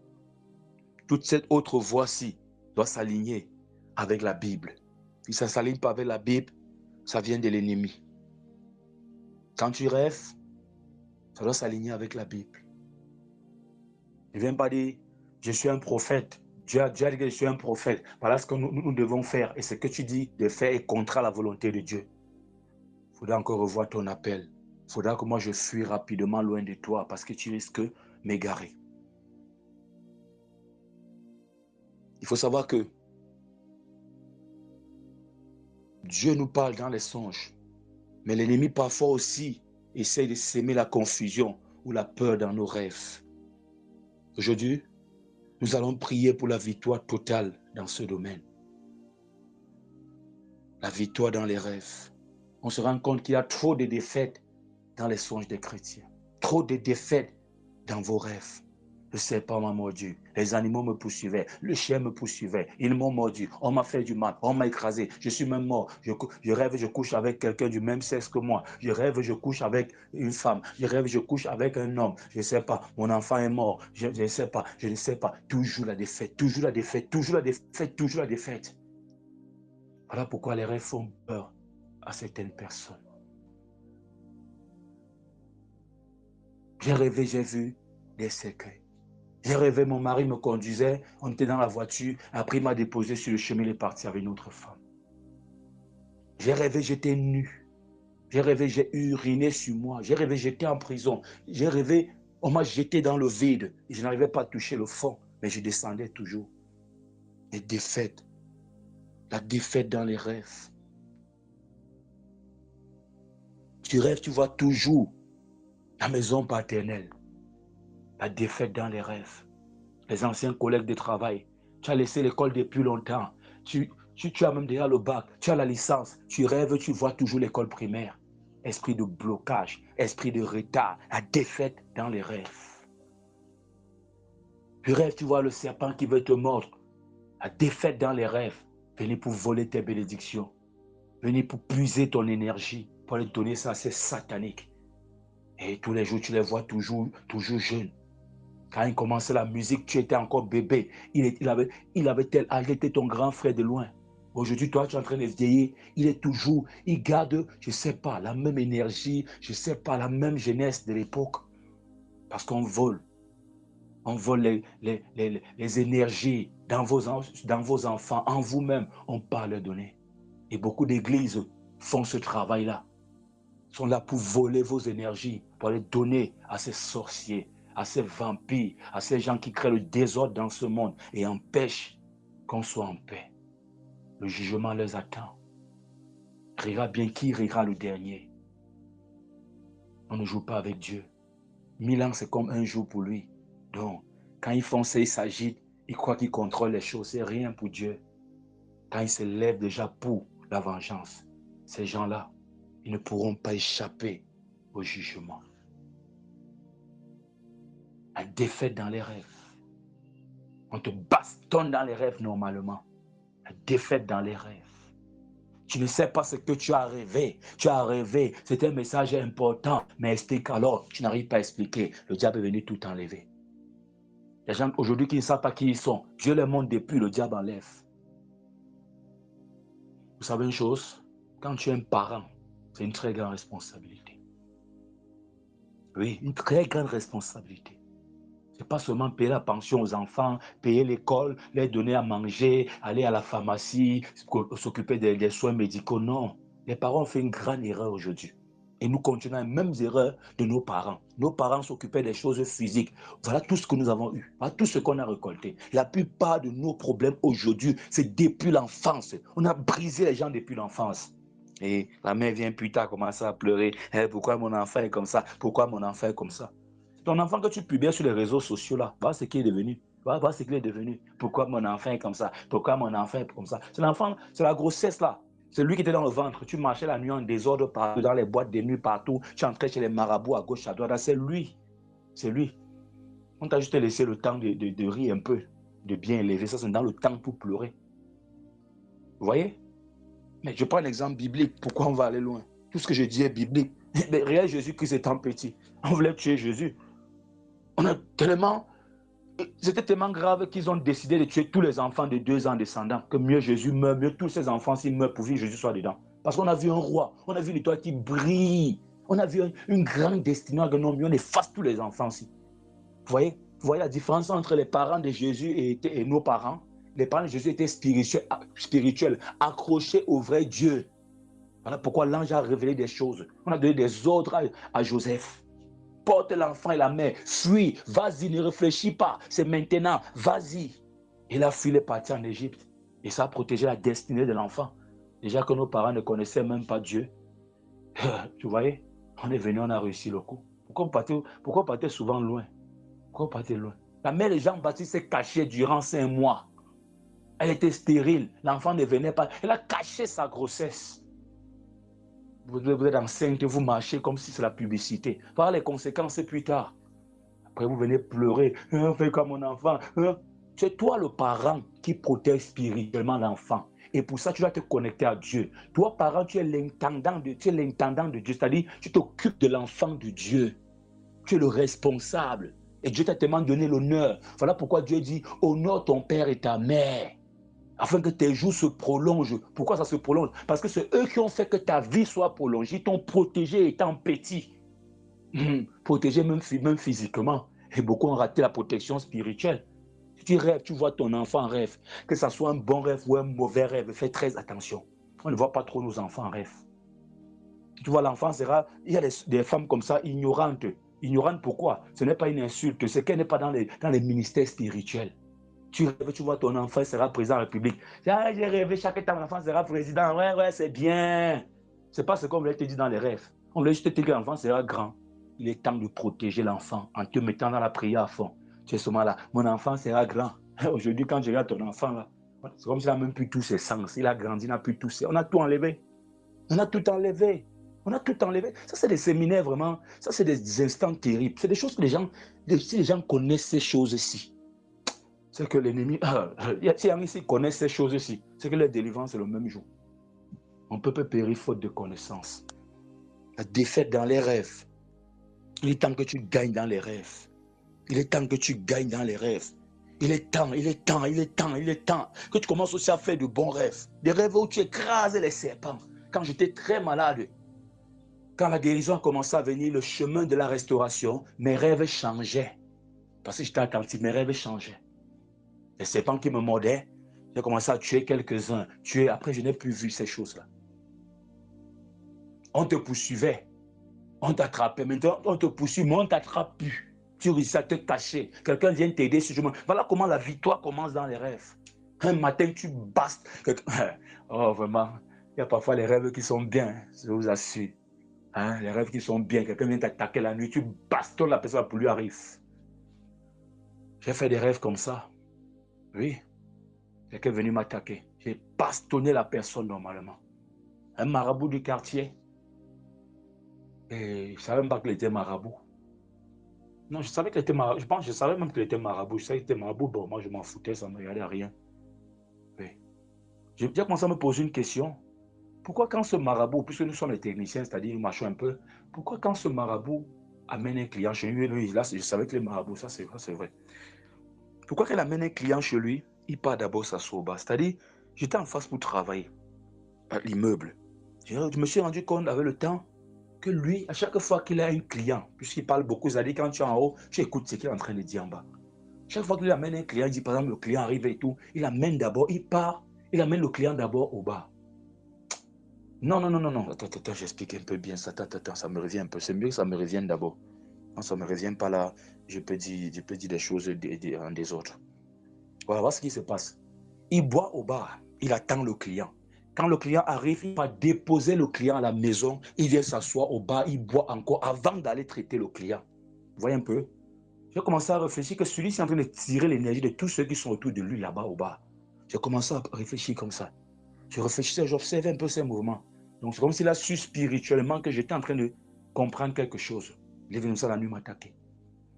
Toute cette autre voie-ci doit s'aligner avec la Bible. Si ça ne s'aligne pas avec la Bible, ça vient de l'ennemi. Quand tu rêves, ça doit s'aligner avec la Bible. Ne viens pas dire, je suis un prophète. Dieu a dit que je suis un prophète. Voilà ce que nous devons faire. Et ce que tu dis de faire est contre la volonté de Dieu. Il faudra encore revoir ton appel. Il faudra que moi je fuis rapidement loin de toi parce que tu risques de m'égarer. Il faut savoir que Dieu nous parle dans les songes. Mais l'ennemi parfois aussi essaie de s'aimer la confusion ou la peur dans nos rêves. Aujourd'hui, nous allons prier pour la victoire totale dans ce domaine. La victoire dans les rêves. On se rend compte qu'il y a trop de défaites dans les songes des chrétiens. Trop de défaites dans vos rêves. Le serpent m'a mordu, les animaux me poursuivaient, le chien me poursuivait, ils m'ont mordu, on m'a fait du mal, on m'a écrasé, je suis même mort, je rêve, je couche avec quelqu'un du même sexe que moi, je rêve, je couche avec une femme, je rêve, je couche avec un homme, je ne sais pas, mon enfant est mort, je ne sais pas, toujours la défaite, toujours la défaite, toujours la défaite, toujours la défaite. Voilà pourquoi les rêves font peur à certaines personnes. J'ai rêvé, j'ai vu des secrets. J'ai rêvé, mon mari me conduisait, on était dans la voiture, après il m'a déposé sur le chemin, il est parti avec une autre femme. J'ai rêvé, j'étais nu. J'ai rêvé, j'ai uriné sur moi. J'ai rêvé, j'étais en prison. J'ai rêvé, on m'a jeté dans le vide. Et je n'arrivais pas à toucher le fond, mais je descendais toujours. Les défaites, la défaite dans les rêves. Tu rêves, tu vois toujours la maison paternelle. La défaite dans les rêves. Les anciens collègues de travail. Tu as laissé l'école depuis longtemps. Tu as même déjà le bac, tu as la licence. Tu rêves, tu vois toujours l'école primaire. Esprit de blocage, esprit de retard, la défaite dans les rêves. Tu rêves, tu vois le serpent qui veut te mordre. La défaite dans les rêves. Venez pour voler tes bénédictions. Venez pour puiser ton énergie, pour aller donner ça, c'est satanique. Et tous les jours, tu les vois toujours jeunes. Quand il commençait la musique, tu étais encore bébé. Il avait tel âge, il était ton grand frère de loin. Aujourd'hui, toi, tu es en train de vieillir. Il garde, je ne sais pas, la même énergie, je ne sais pas, la même jeunesse de l'époque. Parce qu'on vole. On vole les énergies dans vos enfants, en vous-même. On ne peut pas leur donner. Et beaucoup d'églises font ce travail-là. Sont là pour voler vos énergies, pour les donner à ces sorciers, à ces vampires, à ces gens qui créent le désordre dans ce monde et empêchent qu'on soit en paix. Le jugement les attend. Rira bien qui rira le dernier. On ne joue pas avec Dieu. 1000 ans, c'est comme un jour pour lui. Donc, quand ils font ça, ils s'agitent, ils croient qu'ils contrôlent les choses. C'est rien pour Dieu. Quand ils se lèvent déjà pour la vengeance, ces gens-là, ils ne pourront pas échapper au jugement. La défaite dans les rêves. On te bastonne dans les rêves normalement. La défaite dans les rêves. Tu ne sais pas ce que tu as rêvé. Tu as rêvé, c'est un message important, mais explique alors. Tu n'arrives pas à expliquer. Le diable est venu tout enlever. Les gens aujourd'hui qui ne savent pas qui ils sont, Dieu les montre depuis, le diable enlève. Vous savez une chose? Quand tu es un parent, c'est une très grande responsabilité. Oui, une très grande responsabilité. C'est pas seulement payer la pension aux enfants, payer l'école, les donner à manger, aller à la pharmacie, s'occuper des soins médicaux. Non. Les parents ont fait une grande erreur aujourd'hui. Et nous continuons les mêmes erreurs de nos parents. Nos parents s'occupaient des choses physiques. Voilà tout ce que nous avons eu. Voilà tout ce qu'on a récolté. La plupart de nos problèmes aujourd'hui, c'est depuis l'enfance. On a brisé les gens depuis l'enfance. Et la mère vient plus tard commencer à pleurer. Eh, pourquoi mon enfant est comme ça? Pourquoi mon enfant est comme ça? Ton enfant que tu publies sur les réseaux sociaux là, voilà ce qu'il est devenu. Voilà ce qu'il est devenu. Pourquoi mon enfant est comme ça? Pourquoi mon enfant est comme ça? C'est l'enfant, c'est la grossesse là. C'est lui qui était dans le ventre. Tu marchais la nuit en désordre partout, dans les boîtes de nuit partout. Tu entrais chez les marabouts à gauche, à droite. C'est lui. C'est lui. On t'a juste laissé le temps de rire un peu, de bien élever. Ça, c'est dans le temps pour pleurer. Vous voyez? Mais je prends un exemple biblique. Pourquoi on va aller loin? Tout ce que je dis est biblique. Mais regarde Jésus-Christ étant petit. On voulait tuer Jésus. On a tellement... C'était tellement grave qu'ils ont décidé de tuer tous les enfants de 2 ans descendants. Que mieux Jésus meurt, mieux tous ces enfants s'ils meurent pour que Jésus soit dedans. Parce qu'on a vu un roi, on a vu une étoile qui brille. On a vu une grande destinée, on efface tous les enfants aussi. Vous voyez la différence entre les parents de Jésus et nos parents? Les parents de Jésus étaient spirituels, accrochés au vrai Dieu. Voilà pourquoi l'ange a révélé des choses. On a donné des ordres à Joseph. Porte l'enfant et la mère, fuis, vas-y, ne réfléchis pas, c'est maintenant, vas-y. Il a fui, il est parti en Égypte. Et ça a protégé la destinée de l'enfant. Déjà que nos parents ne connaissaient même pas Dieu. Tu voyais, on est venu, on a réussi le coup. Pourquoi on partait souvent loin? Pourquoi on partait loin? La mère de Jean-Baptiste s'est cachée durant 5 mois. Elle était stérile, l'enfant ne venait pas. Elle a caché sa grossesse. Vous êtes enceinte, vous marchez comme si c'est la publicité. Par les conséquences plus tard. Après, vous venez pleurer. Fais comme mon enfant. C'est toi le parent qui protège spirituellement l'enfant. Et pour ça, tu dois te connecter à Dieu. Toi, parent, tu es l'intendant de Dieu. C'est-à-dire, tu t'occupes de l'enfant de Dieu. Tu es le responsable. Et Dieu t'a tellement donné l'honneur. Voilà pourquoi Dieu dit, honore ton père et ta mère. Afin que tes jours se prolongent. Pourquoi ça se prolonge? Parce que c'est eux qui ont fait que ta vie soit prolongée. Ils t'ont protégé étant petit. Protégé même physiquement. Et beaucoup ont raté la protection spirituelle. Si tu rêves, tu vois ton enfant en rêve. Que ce soit un bon rêve ou un mauvais rêve, fais très attention. On ne voit pas trop nos enfants en rêve. Tu vois, l'enfant sera... Il y a des femmes comme ça, ignorantes. Ignorantes pourquoi? Ce n'est pas une insulte, c'est qu'elle n'est pas dans les ministères spirituels. Tu rêves, tu vois ton enfant sera président de la République. J'ai rêvé, chaque temps, mon enfant sera président. Ouais, c'est bien. C'est pas ce qu'on voulait te dire dans les rêves. On voulait juste te dire que l'enfant sera grand. Il est temps de protéger l'enfant en te mettant dans la prière à fond. Tu es seulement là. Mon enfant sera grand. Aujourd'hui, quand je regarde ton enfant, là, c'est comme s'il n'a même plus tous ses sens. Il a grandi, il n'a plus tous ses... On a tout enlevé. On a tout enlevé. On a tout enlevé. Ça, c'est des séminaires vraiment. Ça, c'est des instants terribles. C'est des choses que si les gens connaissent ces choses-ci, c'est que l'ennemi, si les gens connaissent ces choses-ci, c'est que leur délivrance est le même jour. On peut périr faute de connaissance. La défaite dans les rêves. Il est temps que tu gagnes dans les rêves. Il est temps que tu gagnes dans les rêves. Il est temps que tu commences aussi à faire de bons rêves. Des rêves où tu écrases les serpents. Quand j'étais très malade, quand la guérison a commencé à venir, le chemin de la restauration, mes rêves changeaient. Parce que j'étais attentif, mes rêves changeaient. Les serpents qui me mordaient, j'ai commencé à tuer quelques-uns. Après, je n'ai plus vu ces choses-là. On te poursuivait, on t'attrapait. Maintenant, on te poursuit, mais on ne t'attrape plus. Tu réussis à te cacher. Quelqu'un vient t'aider sur le chemin. Voilà comment la victoire commence dans les rêves. Un matin, tu bastes. Oh, vraiment, il y a parfois les rêves qui sont bien, je vous assure. Les rêves qui sont bien. Quelqu'un vient t'attaquer la nuit, tu bastonnes la personne pour lui arrive. J'ai fait des rêves comme ça. Oui. Quelqu'un est venu m'attaquer. J'ai bastonné la personne normalement. Un marabout du quartier. Et je ne savais même pas qu'il était marabout. Non, je savais qu'il était marabout. Je savais même qu'il était marabout. Je savais qu'il était marabout. Bon, moi, je m'en foutais, ça ne me regardait à rien. Oui. J'ai commencé à me poser une question. Pourquoi quand ce marabout, puisque nous sommes les techniciens, c'est-à-dire nous marchons un peu, pourquoi quand ce marabout amène un client chez lui, là, je savais que les marabouts, ça c'est vrai. Pourquoi qu'elle amène un client chez lui, il part d'abord s'asseoir au bas. C'est-à-dire, j'étais en face pour travailler à l'immeuble. Je me suis rendu compte avec le temps que lui, à chaque fois qu'il a un client, puisqu'il parle beaucoup, ça dit quand tu es en haut, tu écoutes ce qu'il est en train de dire en bas. Chaque fois qu'il amène un client, il dit par exemple, le client arrive et tout, il amène d'abord, il part, il amène le client d'abord au bas. Non, non, non, non, non. Attends, j'explique un peu bien ça. Attends, ça me revient un peu. C'est mieux que ça me revienne d'abord. Quand ça ne me revient pas là, je peux dire des choses des autres. Voilà, voilà ce qui se passe. Il boit au bar, il attend le client. Quand le client arrive, il va déposer le client à la maison, il vient s'asseoir au bar, il boit encore avant d'aller traiter le client. Vous voyez un peu? J'ai commencé à réfléchir que celui-ci est en train de tirer l'énergie de tous ceux qui sont autour de lui là-bas au bar. J'ai commencé à réfléchir comme ça. Je réfléchissais, j'observais un peu ses mouvements. Donc c'est comme s'il a su spirituellement que j'étais en train de comprendre quelque chose. Il est venu ça la nuit m'attaquer.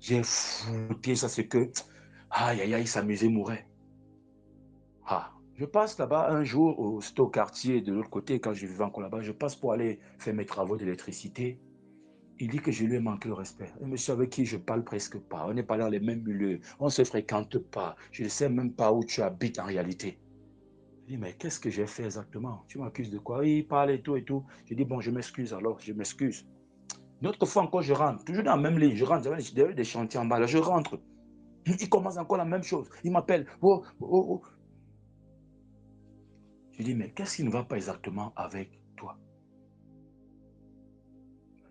J'ai foutu ça, c'est que, aïe, aïe, aïe, il s'amusait, mourait. Ah, je passe là-bas un jour, c'était au quartier de l'autre côté, quand je vivais encore là-bas, je passe pour aller faire mes travaux d'électricité. Il dit que je lui ai manqué le respect. Un monsieur avec qui je parle presque pas. On n'est pas dans les mêmes milieux. On ne se fréquente pas. Je ne sais même pas où tu habites en réalité. Je dis, mais qu'est-ce que j'ai fait exactement? Tu m'accuses de quoi? Il parle et tout et tout. Je dis, bon, je m'excuse alors, je m'excuse. Une autre fois encore, je rentre, toujours dans la même ligne. Je rentre, j'avais des chantiers en bas, là, je rentre. Il commence encore la même chose. Il m'appelle. Oh, oh, oh. Je dis, mais qu'est-ce qui ne va pas exactement avec toi?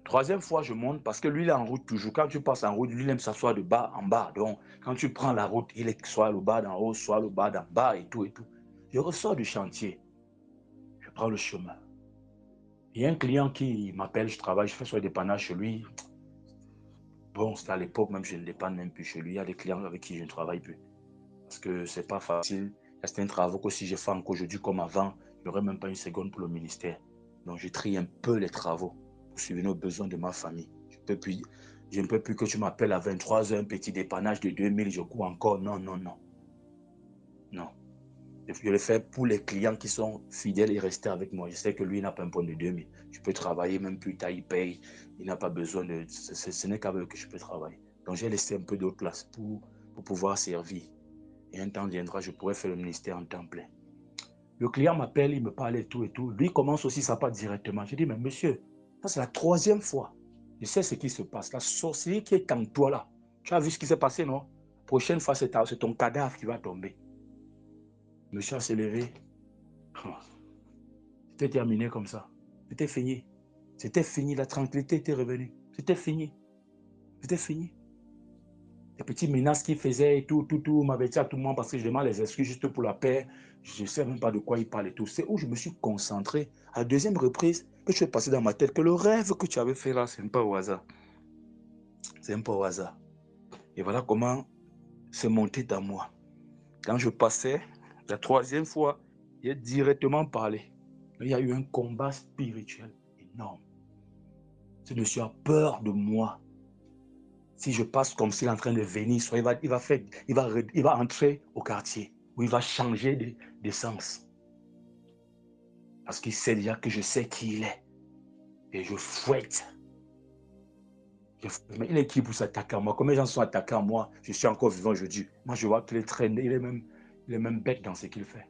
Troisième fois, je monte parce que lui, il est en route toujours. Quand tu passes en route, lui, il aime s'asseoir de bas en bas. Donc, quand tu prends la route, il est soit le bas d'en haut, soit le bas d'en bas et tout et tout. Je ressors du chantier. Je prends le chemin. Il y a un client qui m'appelle, je travaille, je fais sur le dépannage chez lui. Bon, c'était à l'époque, même je ne dépanne même plus chez lui. Il y a des clients avec qui je ne travaille plus. Parce que c'est pas facile. C'est un travail que si je fais encore aujourd'hui comme avant, je n'aurais même pas une seconde pour le ministère. Donc je trie un peu les travaux pour suivre aux besoins de ma famille. Je ne peux plus que tu m'appelles à 23h, un petit dépannage de 2000, je cours encore. Non, non, non. Non. Je le fais pour les clients qui sont fidèles et restés avec moi. Je sais que lui, il n'a pas un point de 2000. Je peux travailler même plus tard, il paye. Il n'a pas besoin de... Ce n'est qu'avec eux que je peux travailler. Donc j'ai laissé un peu de place pour pouvoir servir. Et un temps viendra, je pourrais faire le ministère en temps plein. Le client m'appelle, il me parle et tout et tout. Lui commence aussi sa part directement. Je dis, mais monsieur, ça c'est la troisième fois. Je sais ce qui se passe. La sorcellerie qui est en toi là. Tu as vu ce qui s'est passé, non? Prochaine fois, c'est ton cadavre qui va tomber. Monsieur s'est levé. C'était terminé comme ça. C'était fini. C'était fini. La tranquillité était revenue. C'était fini. C'était fini. Les petites menaces qu'il faisait et tout, m'avait dit à tout le monde parce que je demande les excuses juste pour la paix. Je ne sais même pas de quoi il parle et tout. C'est où je me suis concentré. À la deuxième reprise, que je suis passé dans ma tête que le rêve que tu avais fait là, c'est pas au hasard. C'est un peu au hasard. Et voilà comment c'est monté dans moi. Quand je passais, la troisième fois, il a directement parlé. Il y a eu un combat spirituel énorme. Ce monsieur a peur de moi. Si je passe comme s'il est en train de venir, soit il va entrer au quartier, où il va changer d'essence. Parce qu'il sait déjà que je sais qui il est. Et je fouette. Mais il est qui pour s'attaquer à moi? Combien de gens sont attaqués à moi? Je suis encore vivant aujourd'hui. Moi, je vois qu'il est traîné, il est même bête dans ce qu'il fait.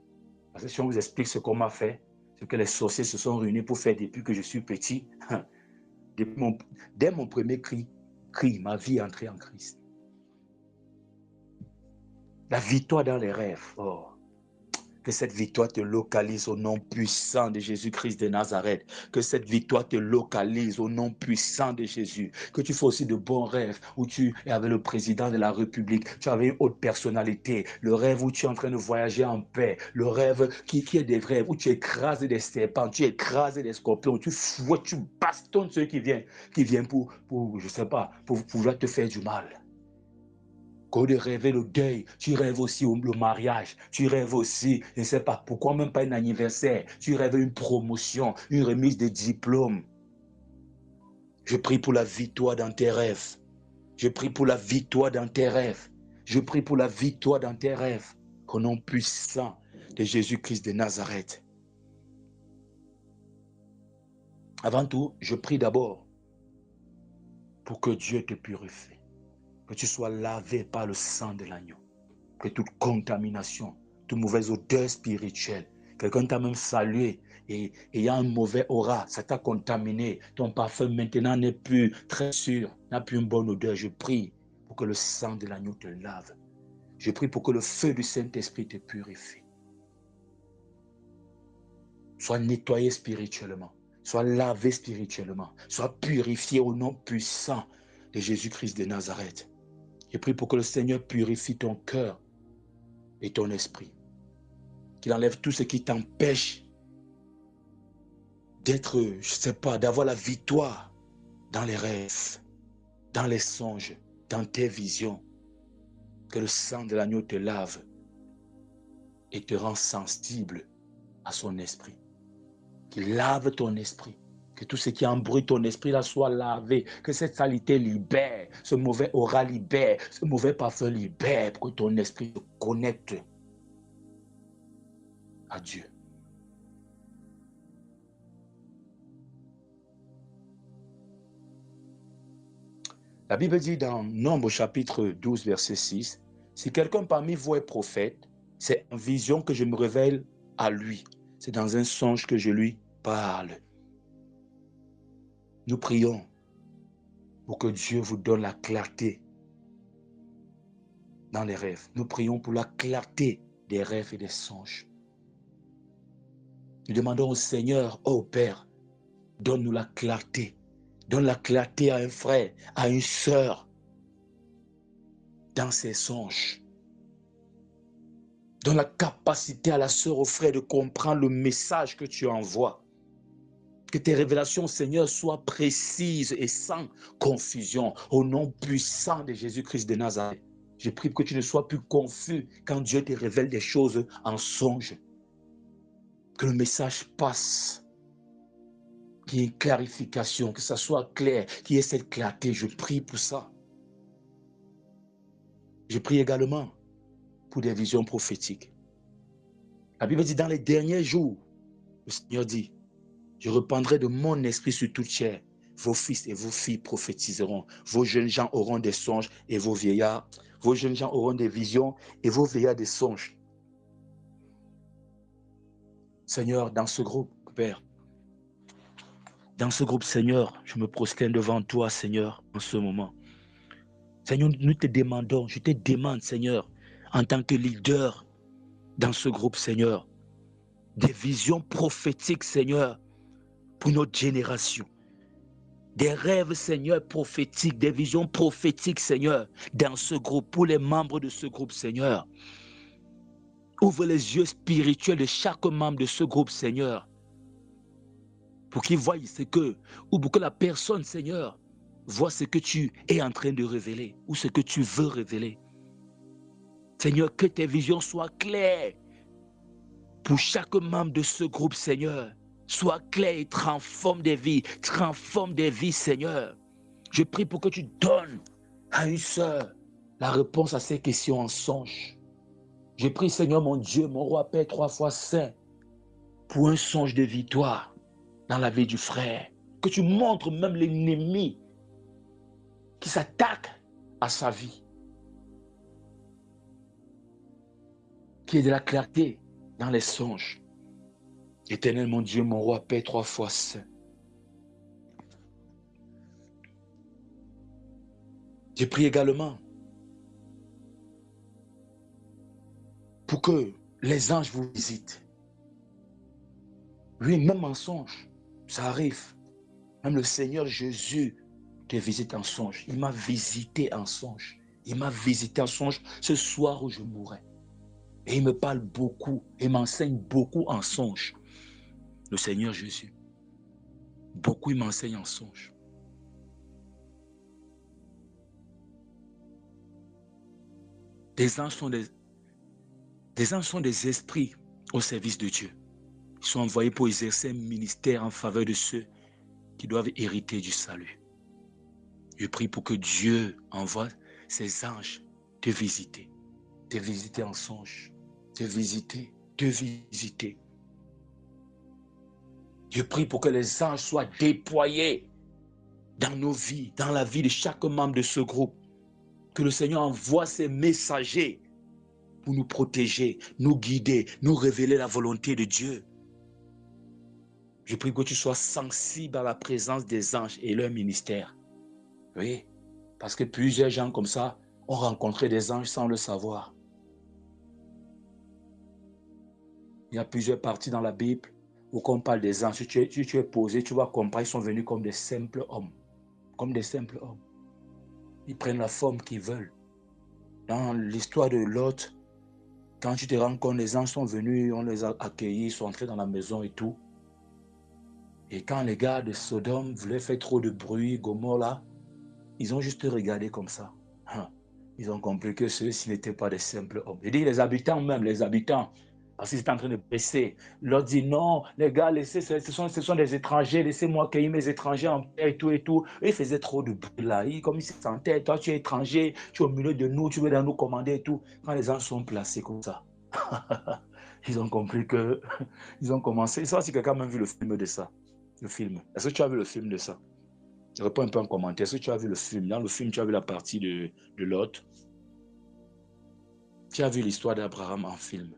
Parce que si on vous explique ce qu'on m'a fait, ce que les sorciers se sont réunis pour faire depuis que je suis petit, dès mon premier cri, ma vie est entrée en crise. La victoire dans les rêves. Oh. Que cette victoire te localise au nom puissant de Jésus-Christ de Nazareth. Que cette victoire te localise au nom puissant de Jésus. Que tu fais aussi de bons rêves où tu es avec le président de la République. Tu avais une haute personnalité. Le rêve où tu es en train de voyager en paix. Le rêve qui est des rêves où tu écrases des serpents, tu écrases des scorpions, tu fouettes, tu bastonnes ceux qui viennent pour je sais pas, pour pouvoir te faire du mal. Qu'au de rêver le deuil, tu rêves aussi le mariage, tu rêves aussi, je ne sais pas, pourquoi même pas un anniversaire, tu rêves une promotion, une remise de diplôme. Je prie pour la victoire dans tes rêves. Je prie pour la victoire dans tes rêves. Je prie pour la victoire dans tes rêves. Au nom puissant de Jésus-Christ de Nazareth. Avant tout, je prie d'abord pour que Dieu te purifie. Que tu sois lavé par le sang de l'agneau. Que toute contamination, toute mauvaise odeur spirituelle Quelqu'un t'a même salué et il y a un mauvais aura, ça t'a contaminé. Ton parfum maintenant n'est plus très sûr, n'a plus une bonne odeur. Je prie pour que le sang de l'agneau te lave. Je prie pour que le feu du Saint-Esprit te purifie. Sois nettoyé spirituellement, sois lavé spirituellement, sois purifié au nom puissant de Jésus-Christ de Nazareth. Je prie pour que le Seigneur purifie ton cœur et ton esprit. Qu'il enlève tout ce qui t'empêche d'être, je ne sais pas, d'avoir la victoire dans les rêves, dans les songes, dans tes visions. Que le sang de l'agneau te lave et te rend sensible à son esprit. Qu'il lave ton esprit. Que tout ce qui embrouille ton esprit là soit lavé. Que cette saleté libère, ce mauvais aura libère, ce mauvais parfum libère pour que ton esprit se connecte à Dieu. La Bible dit dans Nombre chapitre 12, verset 6, « Si quelqu'un parmi vous est prophète, c'est en vision que je me révèle à lui. C'est dans un songe que je lui parle. » Nous prions pour que Dieu vous donne la clarté dans les rêves. Nous prions pour la clarté des rêves et des songes. Nous demandons au Seigneur, ô Père, donne-nous la clarté. Donne la clarté à un frère, à une sœur, dans ses songes. Donne la capacité à la sœur, au frère de comprendre le message que tu envoies. Que tes révélations, Seigneur, soient précises et sans confusion. Au nom puissant de Jésus-Christ de Nazareth, je prie pour que tu ne sois plus confus quand Dieu te révèle des choses en songe. Que le message passe. Qu'il y ait une clarification, que ça soit clair, qu'il y ait cette clarté. Je prie pour ça. Je prie également pour des visions prophétiques. La Bible dit, dans les derniers jours, le Seigneur dit, je répandrai de mon esprit sur toute chair. Vos fils et vos filles prophétiseront. Vos jeunes gens auront des songes et vos vieillards. Vos jeunes gens auront des visions et vos vieillards des songes. Seigneur, dans ce groupe, Père, dans ce groupe, Seigneur, je me prosterne devant toi, Seigneur, en ce moment. Seigneur, nous te demandons, je te demande, Seigneur, en tant que leader dans ce groupe, Seigneur, des visions prophétiques, Seigneur, pour notre génération. Des rêves, Seigneur, prophétiques, des visions prophétiques, Seigneur, dans ce groupe, pour les membres de ce groupe, Seigneur. Ouvre les yeux spirituels de chaque membre de ce groupe, Seigneur, pour qu'ils voient ce que, ou pour que la personne, Seigneur, voit ce que tu es en train de révéler, ou ce que tu veux révéler. Seigneur, que tes visions soient claires pour chaque membre de ce groupe, Seigneur. Sois clair et transforme des vies, Seigneur. Je prie pour que tu donnes à une sœur la réponse à ces questions en songe. Je prie, Seigneur, mon Dieu, mon roi Père, 3 fois saint, pour un songe de victoire dans la vie du frère. Que tu montres même l'ennemi qui s'attaque à sa vie. Qu'il y ait de la clarté dans les songes. Éternel, mon Dieu, mon roi Père, 3 fois saint. Je prie également pour que les anges vous visitent. Oui, même en songe, ça arrive. Même le Seigneur Jésus te visite en songe. Il m'a visité en songe. Il m'a visité en songe ce soir où je mourrais. Et il me parle beaucoup et m'enseigne beaucoup en songe. Le Seigneur Jésus. Beaucoup il m'enseigne en songe. Des anges sont des esprits au service de Dieu. Ils sont envoyés pour exercer un ministère en faveur de ceux qui doivent hériter du salut. Je prie pour que Dieu envoie ses anges te visiter en songe, te visiter. Je prie pour que les anges soient déployés dans nos vies, dans la vie de chaque membre de ce groupe. Que le Seigneur envoie ses messagers pour nous protéger, nous guider, nous révéler la volonté de Dieu. Je prie que tu sois sensible à la présence des anges et leur ministère. Oui, parce que plusieurs gens comme ça ont rencontré des anges sans le savoir. Il y a plusieurs parties dans la Bible où quand on parle des anges, si tu es posé, tu vas comprendre, ils sont venus comme des simples hommes. Comme des simples hommes. Ils prennent la forme qu'ils veulent. Dans l'histoire de Lot, quand tu te rends compte, les anges sont venus, on les a accueillis, ils sont entrés dans la maison et tout. Et quand les gars de Sodome voulaient faire trop de bruit, Gomorrhe là, ils ont juste regardé comme ça. Ils ont compris que ceux-ci n'étaient pas des simples hommes. Et dit les habitants même, les habitants, parce qu'ils étaient en train de presser. L'autre dit non, les gars, laissez, ce sont des étrangers, laissez-moi accueillir mes étrangers en paix et tout et tout. Et ils faisaient trop de bruit là, comme ils se sentaient, toi tu es étranger, tu es au milieu de nous, tu veux nous commander et tout. Quand les gens sont placés comme ça, ils ont compris que, ils ont commencé. Ça, si quelqu'un a même vu le film de ça, le film. Est-ce que tu as vu le film de ça? Réponds un peu en commentaire. Est-ce que tu as vu le film? Dans le film, tu as vu la partie de Lot. Tu as vu l'histoire d'Abraham en film.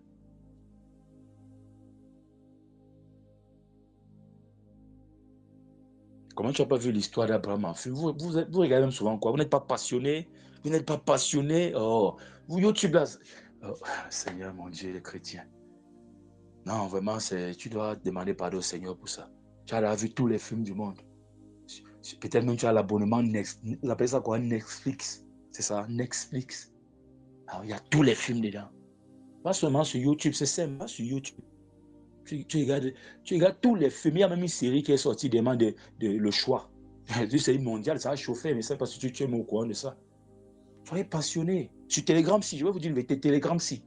Comment tu n'as pas vu l'histoire d'Abraham en film? Vous regardez même souvent quoi? Vous n'êtes pas passionné? Vous n'êtes pas passionné? Oh, vous YouTube là. Oh, Seigneur mon Dieu, les chrétiens. Non, vraiment, tu dois demander pardon au Seigneur pour ça. Tu as vu tous les films du monde. Peut-être même tu as l'abonnement Netflix. Vous appelez ça quoi? Netflix. C'est ça, Netflix. Alors, il y a tous les films dedans. Pas seulement sur YouTube, c'est simple, pas sur YouTube. Tu regardes tous les films. Il y a même une série qui est sortie demain de Le Choix. C'est une série mondiale, ça a chauffé, mais c'est parce que tu es au courant de ça. Soyez passionné. Sur Telegram, si je vais vous dire, mais Telegram, si,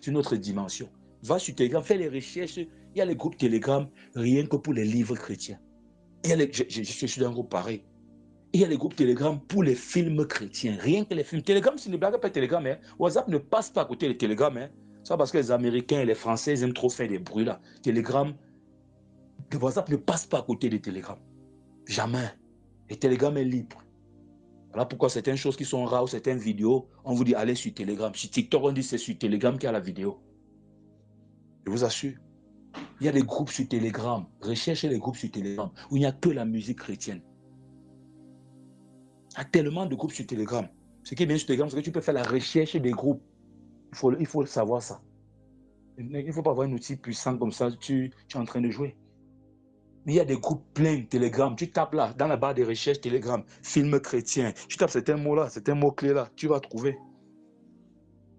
c'est une autre dimension. Va sur Telegram, fais les recherches. Il y a les groupes Telegram, rien que pour les livres chrétiens. Je suis dans un groupe pareil. Il y a les groupes Telegram pour les films chrétiens, rien que les films. Telegram, c'est une blague, pas Telegram. Hein. WhatsApp ne passe pas à côté de Telegram. Hein. Ça parce que les Américains et les Français ils aiment trop faire des bruits là. Telegram, le WhatsApp ne passe pas à côté de Telegram. Jamais. Et Telegram est libre. Voilà pourquoi certaines choses qui sont rares, certaines vidéos, on vous dit allez sur Telegram. Sur TikTok, on dit c'est sur Telegram qu'il y a la vidéo. Je vous assure. Il y a des groupes sur Telegram. Recherchez les groupes sur Telegram où il n'y a que la musique chrétienne. Il y a tellement de groupes sur Telegram. Ce qui est bien sur Telegram, c'est que tu peux faire la recherche des groupes. Il faut savoir ça. Il ne faut pas avoir un outil puissant comme ça, tu es en train de jouer. Mais il y a des groupes pleins, Telegram. Tu tapes là, dans la barre de recherche Telegram, film chrétien. Tu tapes certains mots-là, certains mots-clés là, tu vas trouver.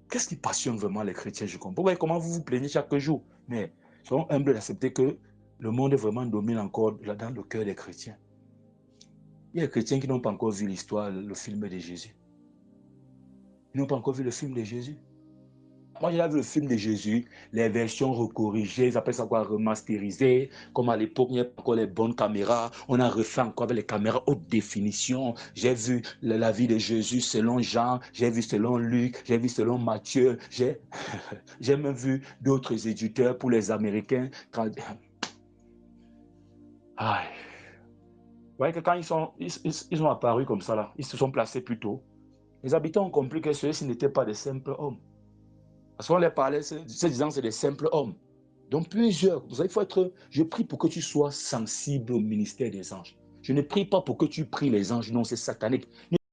Qu'est-ce qui passionne vraiment les chrétiens, je comprends. Ouais, comment vous vous plaignez chaque jour. Mais soyons humbles d'accepter que le monde est vraiment domine encore dans le cœur des chrétiens. Il y a des chrétiens qui n'ont pas encore vu l'histoire, le film de Jésus. Ils n'ont pas encore vu le film de Jésus. Moi, j'ai vu le film de Jésus, les versions recorrigées, ils appellent ça quoi, remasterisées, comme à l'époque, il n'y avait pas encore les bonnes caméras, on a refait encore avec les caméras haute définition. J'ai vu la vie de Jésus selon Jean, j'ai vu selon Luc, j'ai vu selon Matthieu, j'ai même vu d'autres éditeurs pour les Américains. Aïe. Vous voyez que quand ils ont apparu comme ça, là, ils se sont placés plus tôt, les habitants ont compris que ceux-ci n'étaient pas des simples hommes. Parce qu'on les parlait, se disant que c'est des simples hommes. Donc plusieurs, il faut être, je prie pour que tu sois sensible au ministère des anges. Je ne prie pas pour que tu pries les anges, non, c'est satanique.